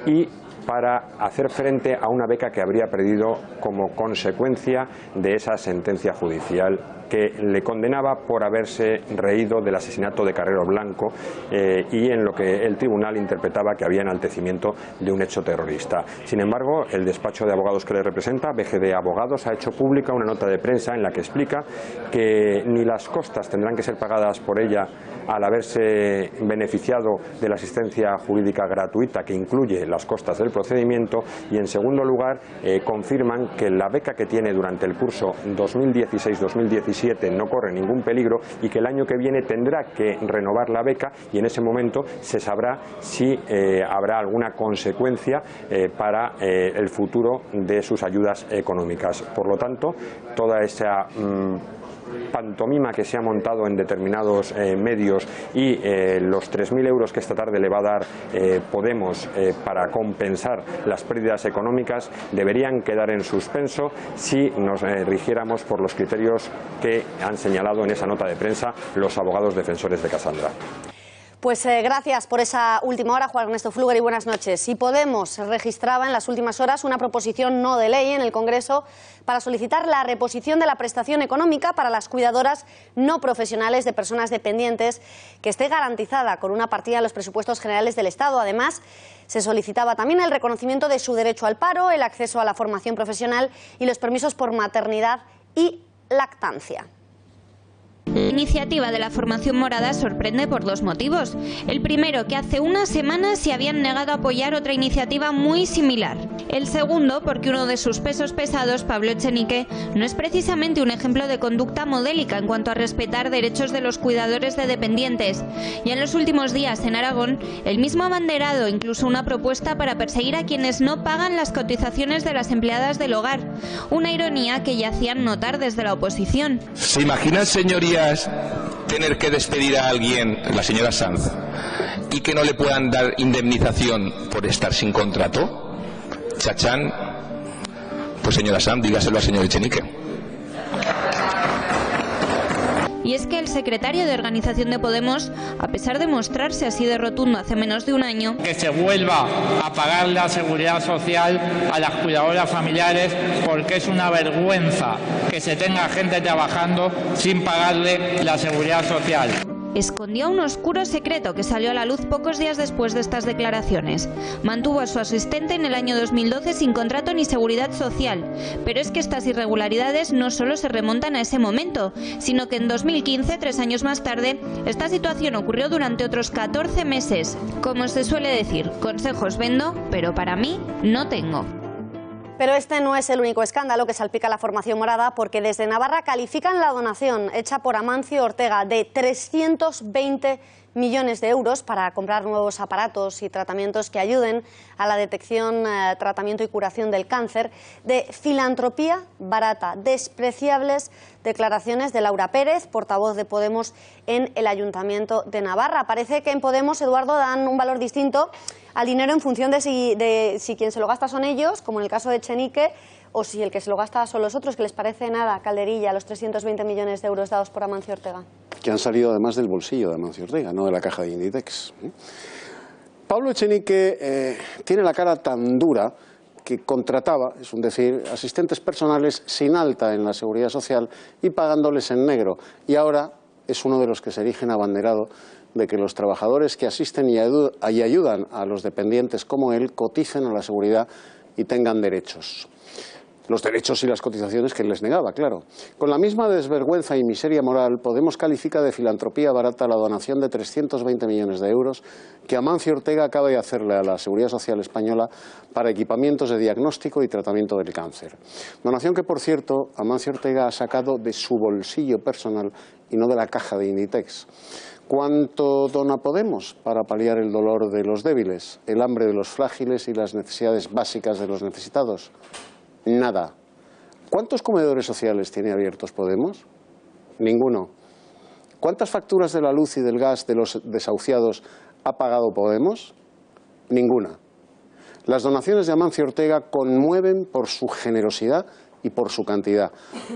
y para hacer frente a una beca que habría perdido como consecuencia de esa sentencia judicial que le condenaba por haberse reído del asesinato de Carrero Blanco y en lo que el tribunal interpretaba que había enaltecimiento de un hecho terrorista. Sin embargo, el despacho de abogados que le representa, BGD Abogados, ha hecho pública una nota de prensa en la que explica que ni las costas tendrán que ser pagadas por ella al haberse beneficiado de la asistencia jurídica gratuita que incluye las costas del procedimiento, y en segundo lugar confirman que la beca que tiene durante el curso 2016-2017 no corre ningún peligro y que el año que viene tendrá que renovar la beca y en ese momento se sabrá si habrá alguna consecuencia para el futuro de sus ayudas económicas. Por lo tanto, toda esa pantomima que se ha montado en determinados medios y los 3.000 euros que esta tarde le va a dar Podemos para compensar las pérdidas económicas deberían quedar en suspenso si nos rigiéramos por los criterios que han señalado en esa nota de prensa los abogados defensores de Cassandra. Pues gracias por esa última hora, Juan Ernesto Fluger, y buenas noches. Y Podemos registraba en las últimas horas una proposición no de ley en el Congreso para solicitar la reposición de la prestación económica para las cuidadoras no profesionales de personas dependientes que esté garantizada con una partida en los presupuestos generales del Estado. Además, se solicitaba también el reconocimiento de su derecho al paro, el acceso a la formación profesional y los permisos por maternidad y lactancia. La iniciativa de la formación morada sorprende por dos motivos. El primero, que hace unas semanas se habían negado a apoyar otra iniciativa muy similar. El segundo, porque uno de sus pesos pesados, Pablo Echenique, no es precisamente un ejemplo de conducta modélica en cuanto a respetar derechos de los cuidadores de dependientes. Y en los últimos días en Aragón, el mismo ha abanderado incluso una propuesta para perseguir a quienes no pagan las cotizaciones de las empleadas del hogar. Una ironía que ya hacían notar desde la oposición. ¿Se imaginan, señorías, tener que despedir a alguien, la señora Sanz, y que no le puedan dar indemnización por estar sin contrato? Chachán, pues señora Sanz, dígaselo al señor Echenique. Y es que el secretario de Organización de Podemos, a pesar de mostrarse así de rotundo hace menos de un año, que se vuelva a pagar la seguridad social a las cuidadoras familiares, porque es una vergüenza que se tenga gente trabajando sin pagarle la seguridad social. Escondió un oscuro secreto que salió a la luz pocos días después de estas declaraciones. Mantuvo a su asistente en el año 2012 sin contrato ni seguridad social. Pero es que estas irregularidades no solo se remontan a ese momento, sino que en 2015, 3 años más tarde, esta situación ocurrió durante otros 14 meses. Como se suele decir, consejos vendo, pero para mí no tengo. Pero este no es el único escándalo que salpica la formación morada, porque desde Navarra califican la donación hecha por Amancio Ortega de 320 millones de euros para comprar nuevos aparatos y tratamientos que ayuden a la detección, tratamiento y curación del cáncer, de filantropía barata. Despreciables declaraciones de Laura Pérez, portavoz de Podemos en el Ayuntamiento de Navarra. Parece que en Podemos, Eduardo, dan un valor distinto al dinero en función de si quien se lo gasta son ellos, como en el caso de Echenique, o si el que se lo gasta son los otros, que les parece nada, calderilla, los 320 millones de euros dados por Amancio Ortega. Que han salido además del bolsillo de Amancio Ortega, no de la caja de Inditex. Pablo Echenique tiene la cara tan dura que contrataba, es un decir, asistentes personales sin alta en la Seguridad Social y pagándoles en negro. Y ahora es uno de los que se erigen abanderado de que los trabajadores que asisten y ayudan a los dependientes como él coticen a la seguridad y tengan derechos. Los derechos y las cotizaciones que les negaba, claro. Con la misma desvergüenza y miseria moral, Podemos califica de filantropía barata la donación de 320 millones de euros que Amancio Ortega acaba de hacerle a la Seguridad Social española para equipamientos de diagnóstico y tratamiento del cáncer. Donación que, por cierto, Amancio Ortega ha sacado de su bolsillo personal y no de la caja de Inditex. ¿Cuánto dona Podemos para paliar el dolor de los débiles, el hambre de los frágiles y las necesidades básicas de los necesitados? Nada. ¿Cuántos comedores sociales tiene abiertos Podemos? Ninguno. ¿Cuántas facturas de la luz y del gas de los desahuciados ha pagado Podemos? Ninguna. Las donaciones de Amancio Ortega conmueven por su generosidad y por su cantidad.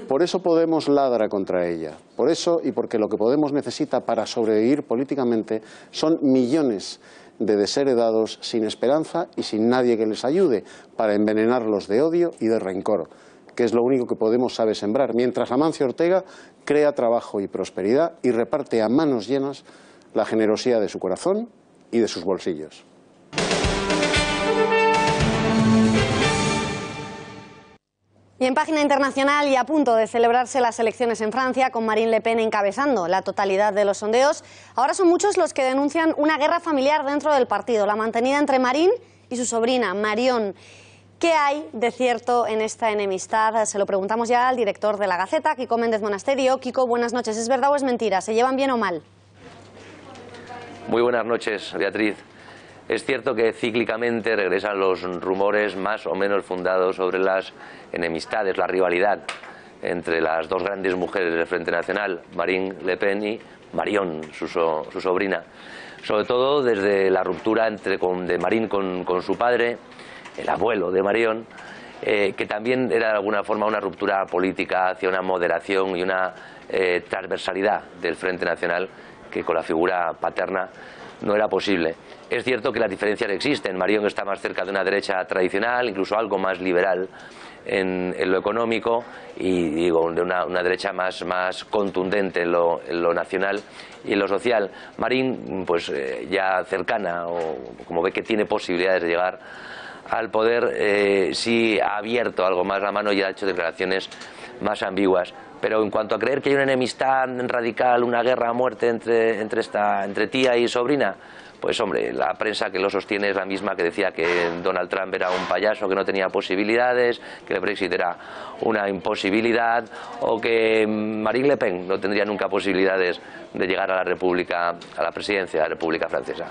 Por eso Podemos ladra contra ella. Por eso y porque lo que Podemos necesita para sobrevivir políticamente son millones de desheredados sin esperanza y sin nadie que les ayude para envenenarlos de odio y de rencor, que es lo único que Podemos sabe sembrar, mientras Amancio Ortega crea trabajo y prosperidad y reparte a manos llenas la generosidad de su corazón y de sus bolsillos. Y en página internacional y a punto de celebrarse las elecciones en Francia, con Marine Le Pen encabezando la totalidad de los sondeos, ahora son muchos los que denuncian una guerra familiar dentro del partido, la mantenida entre Marine y su sobrina, Marion. ¿Qué hay de cierto en esta enemistad? Se lo preguntamos ya al director de La Gaceta, Kiko Méndez Monasterio. Kiko, buenas noches. ¿Es verdad o es mentira? ¿Se llevan bien o mal? Muy buenas noches, Beatriz. Es cierto que cíclicamente regresan los rumores más o menos fundados sobre las enemistades, la rivalidad entre las dos grandes mujeres del Frente Nacional, Marine Le Pen y Marion, su sobrina. Sobre todo desde la ruptura de Marine con su padre, el abuelo de Marion, que también era de alguna forma una ruptura política hacia una moderación y una transversalidad del Frente Nacional que con la figura paterna no era posible. Es cierto que las diferencias existen. Marion está más cerca de una derecha tradicional, incluso algo más liberal en lo económico, y digo, de una derecha más contundente en lo nacional y en lo social. Marine, pues ya cercana, o como ve que tiene posibilidades de llegar al poder, sí ha abierto algo más la mano y ha hecho declaraciones más ambiguas. Pero en cuanto a creer que hay una enemistad radical, una guerra a muerte entre tía y sobrina, pues hombre, la prensa que lo sostiene es la misma que decía que Donald Trump era un payaso que no tenía posibilidades, que el Brexit era una imposibilidad, o que Marine Le Pen no tendría nunca posibilidades de llegar a la República, a la presidencia de la República Francesa.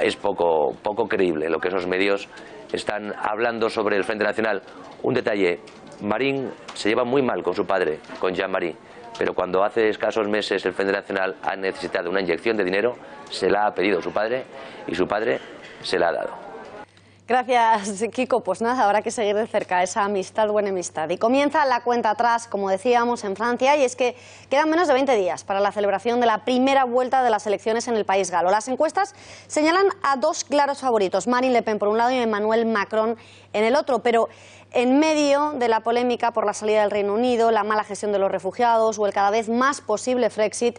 Es poco creíble lo que esos medios están hablando sobre el Frente Nacional. Un detalle: Marine se lleva muy mal con su padre, con Jean-Marie, pero cuando hace escasos meses el Frente Nacional ha necesitado una inyección de dinero, se la ha pedido su padre y su padre se la ha dado. Gracias, Kiko. Pues nada, habrá que seguir de cerca esa amistad o enemistad. Y comienza la cuenta atrás, como decíamos, en Francia, y es que quedan menos de 20 días para la celebración de la primera vuelta de las elecciones en el país galo. Las encuestas señalan a dos claros favoritos, Marine Le Pen por un lado y Emmanuel Macron en el otro, pero en medio de la polémica por la salida del Reino Unido, la mala gestión de los refugiados o el cada vez más posible Brexit,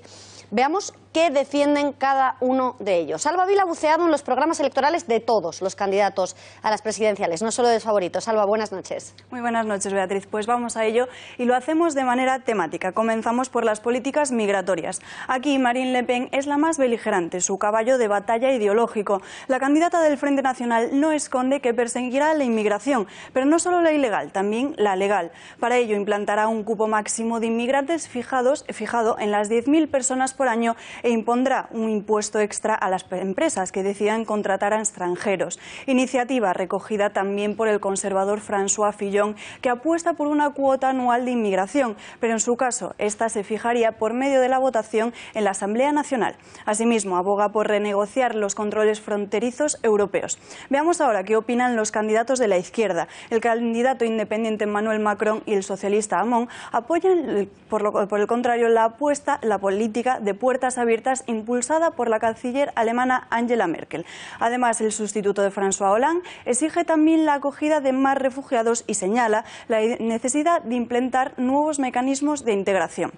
veamos qué defienden cada uno de ellos. Salva Vila ha buceado en los programas electorales de todos los candidatos a las presidenciales, no solo de favoritos. Salva, buenas noches. Muy buenas noches, Beatriz. Pues vamos a ello y lo hacemos de manera temática. Comenzamos por las políticas migratorias. Aquí Marine Le Pen es la más beligerante, su caballo de batalla ideológico. La candidata del Frente Nacional no esconde que perseguirá la inmigración, pero no solo la ilegal, también la legal. Para ello implantará un cupo máximo de inmigrantes fijado en las 10.000 personas por año e impondrá un impuesto extra a las empresas que decidan contratar a extranjeros. Iniciativa recogida también por el conservador François Fillon, que apuesta por una cuota anual de inmigración, pero en su caso esta se fijaría por medio de la votación en la Asamblea Nacional. Asimismo, aboga por renegociar los controles fronterizos europeos. Veamos ahora qué opinan los candidatos de la izquierda. El candidato independiente Emmanuel Macron y el socialista Hamon apoyan, por el contrario, la política de puertas abiertas impulsada por la canciller alemana Angela Merkel. Además, el sustituto de François Hollande exige también la acogida de más refugiados y señala la necesidad de implementar nuevos mecanismos de integración.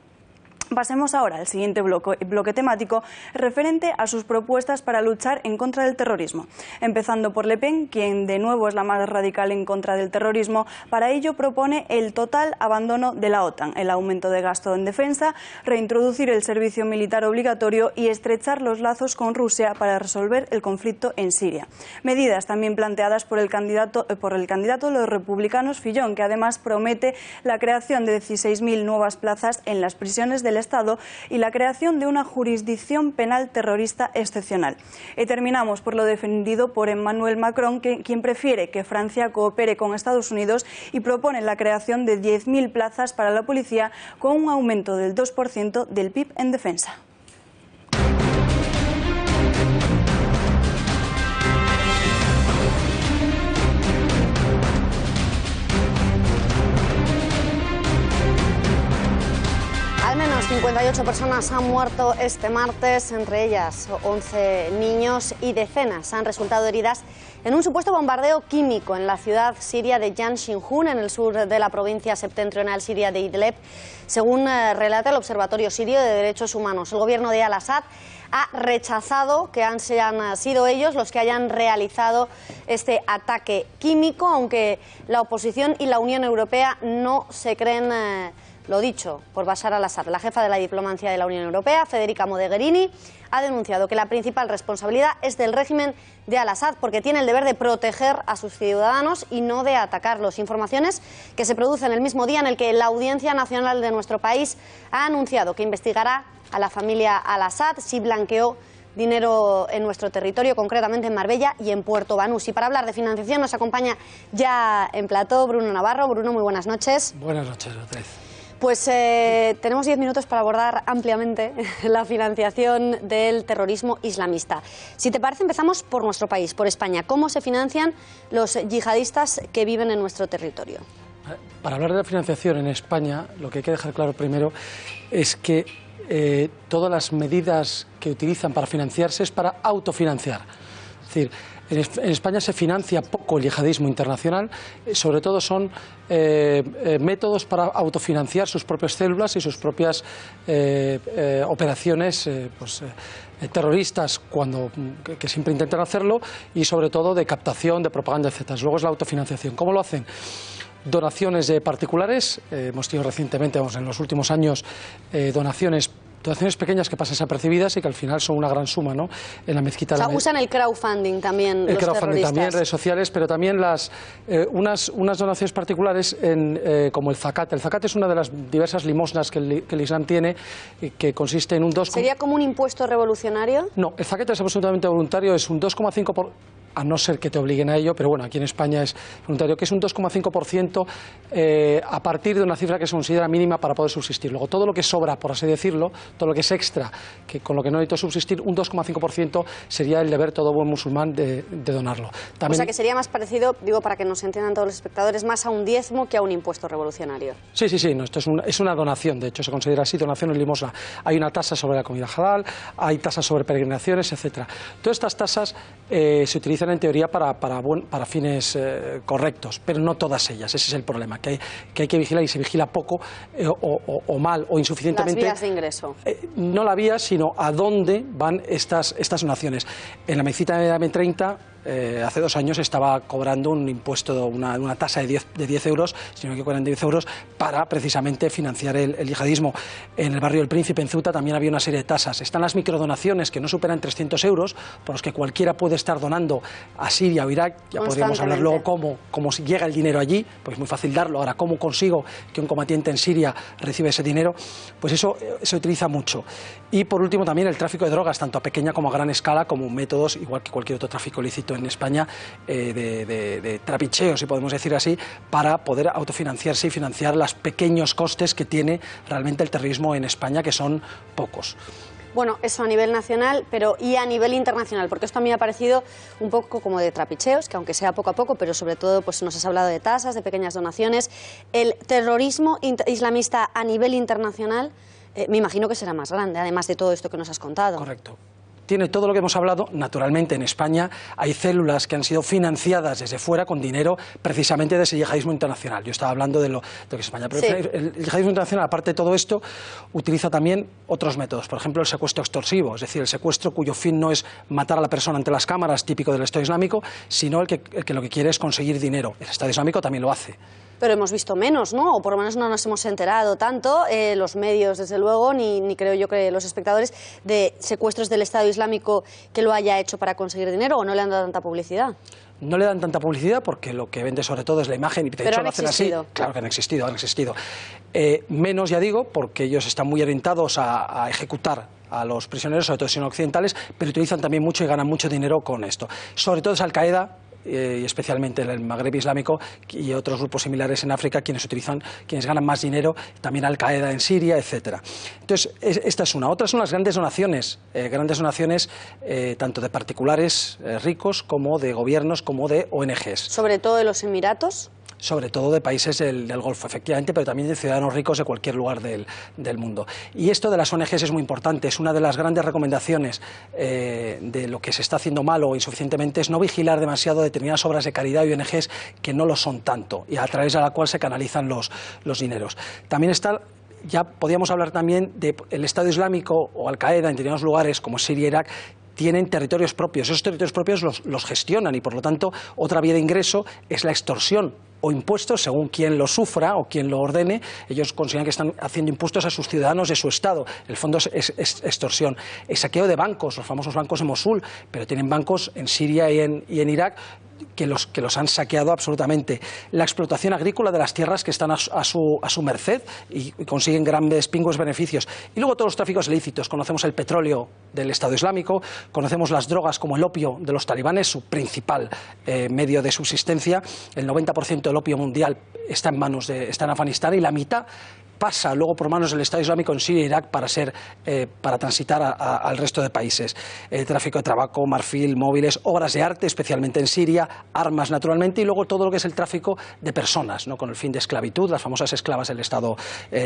Pasemos ahora al siguiente bloque temático referente a sus propuestas para luchar en contra del terrorismo. Empezando por Le Pen, quien de nuevo es la más radical en contra del terrorismo. Para ello propone el total abandono de la OTAN, el aumento de gasto en defensa, reintroducir el servicio militar obligatorio y estrechar los lazos con Rusia para resolver el conflicto en Siria. Medidas también planteadas por el candidato de los republicanos, Fillon, que además promete la creación de 16.000 nuevas plazas en las prisiones del Estado y la creación de una jurisdicción penal terrorista excepcional. Y terminamos por lo defendido por Emmanuel Macron, quien prefiere que Francia coopere con Estados Unidos y propone la creación de 10.000 plazas para la policía con un aumento del 2% del PIB en defensa. Al menos 58 personas han muerto este martes, entre ellas 11 niños, y decenas han resultado heridas en un supuesto bombardeo químico en la ciudad siria de Yanshinjun, en el sur de la provincia septentrional siria de Idlib, según relata el Observatorio Sirio de Derechos Humanos. El gobierno de Al-Assad ha rechazado que han sido ellos los que hayan realizado este ataque químico, aunque la oposición y la Unión Europea no se creen lo dicho por Bashar al-Assad. La jefa de la diplomacia de la Unión Europea, Federica Mogherini, ha denunciado que la principal responsabilidad es del régimen de Al-Assad, porque tiene el deber de proteger a sus ciudadanos y no de atacarlos. Informaciones que se producen el mismo día en el que la Audiencia Nacional de nuestro país ha anunciado que investigará a la familia Al-Assad si blanqueó dinero en nuestro territorio, concretamente en Marbella y en Puerto Banús. Y para hablar de financiación nos acompaña ya en plató Bruno Navarro. Bruno, muy buenas noches. Buenas noches, Beatriz. Pues tenemos 10 minutos para abordar ampliamente la financiación del terrorismo islamista. Si te parece, empezamos por nuestro país, por España. ¿Cómo se financian los yihadistas que viven en nuestro territorio? Para hablar de la financiación en España, lo que hay que dejar claro primero es que todas las medidas que utilizan para financiarse es para autofinanciar. Es decir, en España se financia poco el yihadismo internacional, sobre todo son métodos para autofinanciar sus propias células y sus propias operaciones terroristas que siempre intentan hacerlo, y sobre todo de captación, de propaganda, etc. Luego es la autofinanciación. ¿Cómo lo hacen? Donaciones de particulares, hemos tenido recientemente, en los últimos años, donaciones pequeñas que pasan desapercibidas y que al final son una gran suma, ¿no? En la mezquita. O sea, usan el crowdfunding también los terroristas. También redes sociales, pero también unas donaciones particulares como el zakat. El zakat es una de las diversas limosnas que el Islam tiene, que consiste en un 2. ¿Sería como un impuesto revolucionario? No, el zakat es absolutamente voluntario, es un 2,5%. A no ser que te obliguen a ello, pero bueno, aquí en España es voluntario, que es un 2,5% a partir de una cifra que se considera mínima para poder subsistir. Luego, todo lo que sobra, por así decirlo, todo lo que es extra, que con lo que no necesito subsistir, un 2,5% sería el deber todo buen musulmán de donarlo. También, o sea, que sería más parecido, digo para que nos entiendan todos los espectadores, más a un diezmo que a un impuesto revolucionario. Sí, no, esto es una donación, de hecho se considera así, donación en limosna. Hay una tasa sobre la comida halal, hay tasas sobre peregrinaciones, etcétera. Todas estas tasas se utilizan en teoría para fines correctos, pero no todas ellas. Ese es el problema, que hay que vigilar, y se vigila poco o mal o insuficientemente. Las vías de ingreso. No la vía, sino a dónde van estas donaciones. En la mezquita de M30, hace 2 años estaba cobrando un impuesto, una tasa de 10 euros, si no me equivoco, 10 euros, para precisamente financiar el yihadismo. En el barrio del Príncipe, en Ceuta, también había una serie de tasas. Están las microdonaciones, que no superan 300 euros, por los que cualquiera puede estar donando a Siria o Irak. Ya podríamos hablar luego cómo llega el dinero allí, pues es muy fácil darlo. Ahora, ¿cómo consigo que un combatiente en Siria reciba ese dinero? Pues eso se utiliza mucho. Y por último, también el tráfico de drogas, tanto a pequeña como a gran escala, como métodos, igual que cualquier otro tráfico ilícito en España, de trapicheo, si podemos decir así, para poder autofinanciarse y financiar los pequeños costes que tiene realmente el terrorismo en España, que son pocos. Bueno, eso a nivel nacional, pero y a nivel internacional, porque esto a mí me ha parecido un poco como de trapicheos, que aunque sea poco a poco, pero sobre todo pues nos has hablado de tasas, de pequeñas donaciones. El terrorismo islamista a nivel internacional, me imagino que será más grande, además de todo esto que nos has contado. Correcto. tiene todo lo que hemos hablado. Naturalmente, en España hay células que han sido financiadas desde fuera con dinero precisamente de ese yihadismo internacional. Yo estaba hablando de lo que es España. Pero sí, el yihadismo internacional, aparte de todo esto, utiliza también otros métodos. Por ejemplo, el secuestro extorsivo, es decir, el secuestro cuyo fin no es matar a la persona ante las cámaras, típico del Estado Islámico, sino el que lo que quiere es conseguir dinero. El Estado Islámico también lo hace. Pero hemos visto menos, ¿no? O por lo menos no nos hemos enterado tanto, los medios, desde luego, ni creo yo que los espectadores, de secuestros del Estado Islámico que lo haya hecho para conseguir dinero, o no le han dado tanta publicidad. No le dan tanta publicidad porque lo que vende sobre todo es la imagen y de hecho lo hacen así. Claro que han existido. Menos, ya digo, porque ellos están muy orientados a ejecutar a los prisioneros, sobre todo si son occidentales, pero utilizan también mucho y ganan mucho dinero con esto. Sobre todo es Al-Qaeda, y especialmente el Magreb Islámico y otros grupos similares en África quienes ganan más dinero, también Al-Qaeda en Siria, etcétera. Entonces, esta es una. Otras son las grandes donaciones tanto de particulares ricos como de gobiernos como de ONGs. Sobre todo de los Emiratos. Sobre todo de países del Golfo, efectivamente, pero también de ciudadanos ricos de cualquier lugar del mundo. Y esto de las ONGs es muy importante, es una de las grandes recomendaciones de lo que se está haciendo mal o insuficientemente, es no vigilar demasiado determinadas obras de caridad y ONGs que no lo son tanto, y a través de la cual se canalizan los dineros. También está... Ya podríamos hablar también del Estado Islámico o Al-Qaeda en determinados lugares como Siria e Irak, tienen territorios propios. Esos territorios propios los gestionan y, por lo tanto, otra vía de ingreso es la extorsión o impuestos, según quien lo sufra o quien lo ordene. Ellos consideran que están haciendo impuestos a sus ciudadanos de su Estado. En el fondo es extorsión. El saqueo de bancos, los famosos bancos de Mosul, pero tienen bancos en Siria y en Irak que los han saqueado absolutamente. La explotación agrícola de las tierras que están a su merced y consiguen grandes pingües beneficios. Y luego todos los tráficos ilícitos. Conocemos el petróleo del Estado Islámico, conocemos las drogas como el opio de los talibanes, su principal medio de subsistencia. El 90% del opio mundial está en Afganistán y la mitad pasa luego por manos del Estado Islámico en Siria e Irak para transitar al resto de países. Tráfico de tabaco, marfil, móviles, obras de arte, especialmente en Siria, armas naturalmente, y luego todo lo que es el tráfico de personas, ¿no? Con el fin de esclavitud, las famosas esclavas del Estado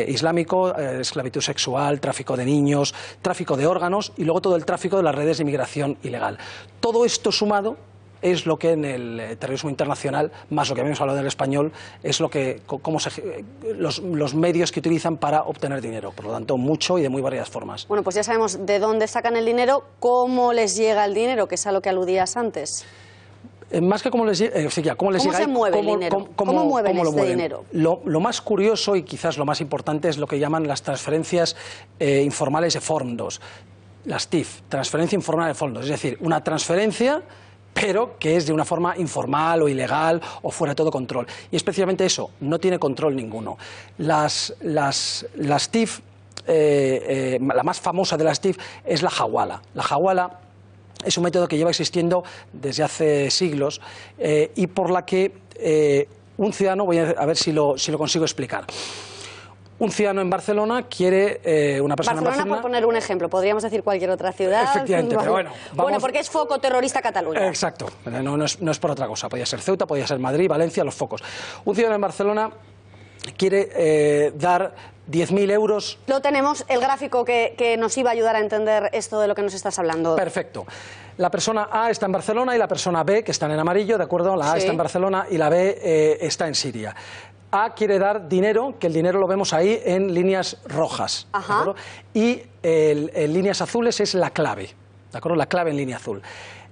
Islámico, esclavitud sexual, tráfico de niños, tráfico de órganos y luego todo el tráfico de las redes de inmigración ilegal. Todo esto sumado es lo que en el terrorismo internacional, más lo que habíamos hablado del español, es los medios que utilizan para obtener dinero. Por lo tanto, mucho y de muy varias formas. Bueno, pues ya sabemos de dónde sacan el dinero, cómo les llega el dinero, que es a lo que aludías antes. Más que cómo les llega, ¿cómo se mueve el dinero? ¿Cómo mueven este dinero? Lo más curioso y quizás lo más importante es lo que llaman las transferencias informales de fondos. Las TIF, transferencia informal de fondos. Es decir, una transferencia pero que es de una forma informal o ilegal o fuera de todo control. Y especialmente eso, no tiene control ninguno. Las TIF, la más famosa de las TIF es la hawala. La hawala es un método que lleva existiendo desde hace siglos y por la que un ciudadano, voy a ver si lo consigo explicar. Un ciudadano en Barcelona quiere una persona en Barcelona, por poner un ejemplo, podríamos decir cualquier otra ciudad. Efectivamente, pero bueno. Bueno, porque es foco terrorista Cataluña. Exacto, no es por otra cosa. Podría ser Ceuta, podría ser Madrid, Valencia, los focos. Un ciudadano en Barcelona quiere dar 10.000 euros. Lo tenemos, el gráfico que nos iba a ayudar a entender esto de lo que nos estás hablando. Perfecto. La persona A está en Barcelona y la persona B, que están en amarillo, ¿de acuerdo? La A está en Barcelona y la B está en Siria. A quiere dar dinero, que el dinero lo vemos ahí en líneas rojas, ¿de acuerdo? Y en líneas azules es la clave, ¿de acuerdo? La clave en línea azul.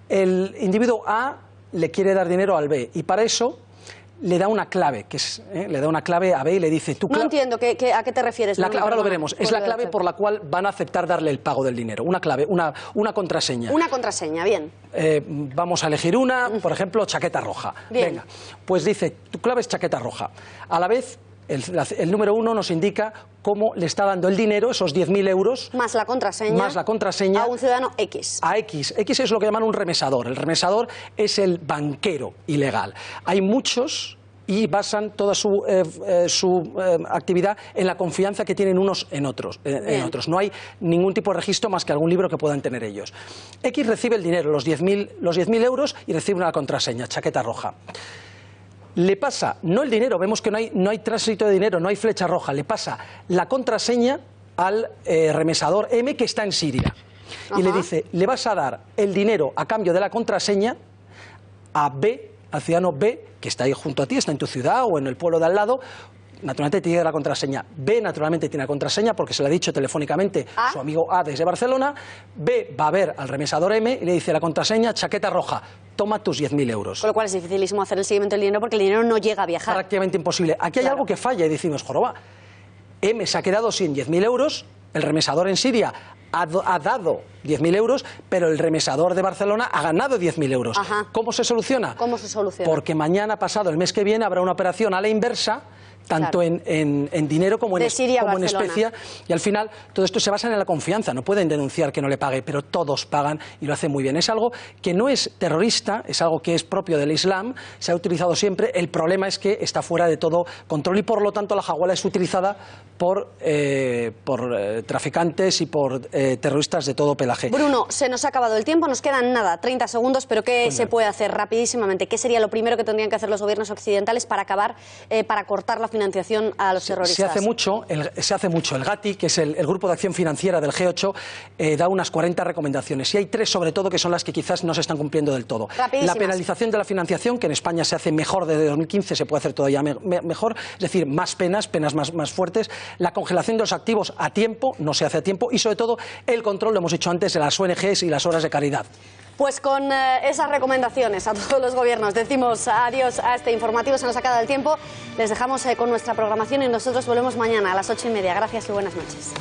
El individuo A le quiere dar dinero al B y para eso le da una clave, le da una clave a B y le dice... No entiendo, ¿a qué te refieres? Ahora lo veremos. Es la clave por la cual van a aceptar darle el pago del dinero. Una clave, una contraseña. Una contraseña, bien. Vamos a elegir una, por ejemplo, chaqueta roja. Bien. Venga, pues dice, tu clave es chaqueta roja. A la vez, el número 1 nos indica cómo le está dando el dinero, esos 10.000 euros. Más la contraseña. A un ciudadano X. A X. X es lo que llaman un remesador. El remesador es el banquero ilegal. Hay muchos y basan toda su actividad en la confianza que tienen unos en otros. No hay ningún tipo de registro más que algún libro que puedan tener ellos. X recibe el dinero, los 10.000 euros, y recibe una contraseña, chaqueta roja. Le pasa, no el dinero, vemos que no hay tránsito de dinero, no hay flecha roja, le pasa la contraseña al remesador M que está en Siria. y le dice, le vas a dar el dinero a cambio de la contraseña a B, al ciudadano B, que está ahí junto a ti, está en tu ciudad o en el pueblo de al lado. Naturalmente tiene la contraseña. B naturalmente tiene la contraseña porque se la ha dicho telefónicamente su amigo A desde Barcelona. B va a ver al remesador M y le dice la contraseña, chaqueta roja, toma tus 10.000 euros. Con lo cual es dificilísimo hacer el seguimiento del dinero porque el dinero no llega a viajar. Prácticamente imposible. Aquí hay algo que falla y decimos, joroba, M se ha quedado sin 10.000 euros, el remesador en Siria ha dado 10.000 euros, pero el remesador de Barcelona ha ganado 10.000 euros. ¿Cómo se soluciona? ¿Cómo se soluciona? Porque mañana pasado, el mes que viene, habrá una operación a la inversa, tanto en dinero como en especia, y al final todo esto se basa en la confianza. No pueden denunciar que no le pague, pero todos pagan y lo hacen muy bien. Es algo que no es terrorista, es algo que es propio del Islam, se ha utilizado siempre. El problema es que está fuera de todo control y por lo tanto la hawala es utilizada por traficantes y por terroristas de todo pelaje. Bruno, se nos ha acabado el tiempo, nos quedan nada, 30 segundos, pero ¿qué se puede hacer rapidísimamente? ¿Qué sería lo primero que tendrían que hacer los gobiernos occidentales para acabar, para cortar la financiación a los terroristas? Se hace mucho. El GATI, que es el Grupo de Acción Financiera del G8, da unas 40 recomendaciones. Y hay 3 sobre todo que son las que quizás no se están cumpliendo del todo. La penalización de la financiación, que en España se hace mejor desde 2015, se puede hacer todavía mejor, es decir, más penas más fuertes. La congelación de los activos a tiempo, no se hace a tiempo. Y sobre todo el control, lo hemos dicho antes, de las ONGs y las obras de caridad. Pues con esas recomendaciones a todos los gobiernos decimos adiós a este informativo, se nos ha acabado el tiempo, les dejamos con nuestra programación y nosotros volvemos mañana a las 8:30. Gracias y buenas noches.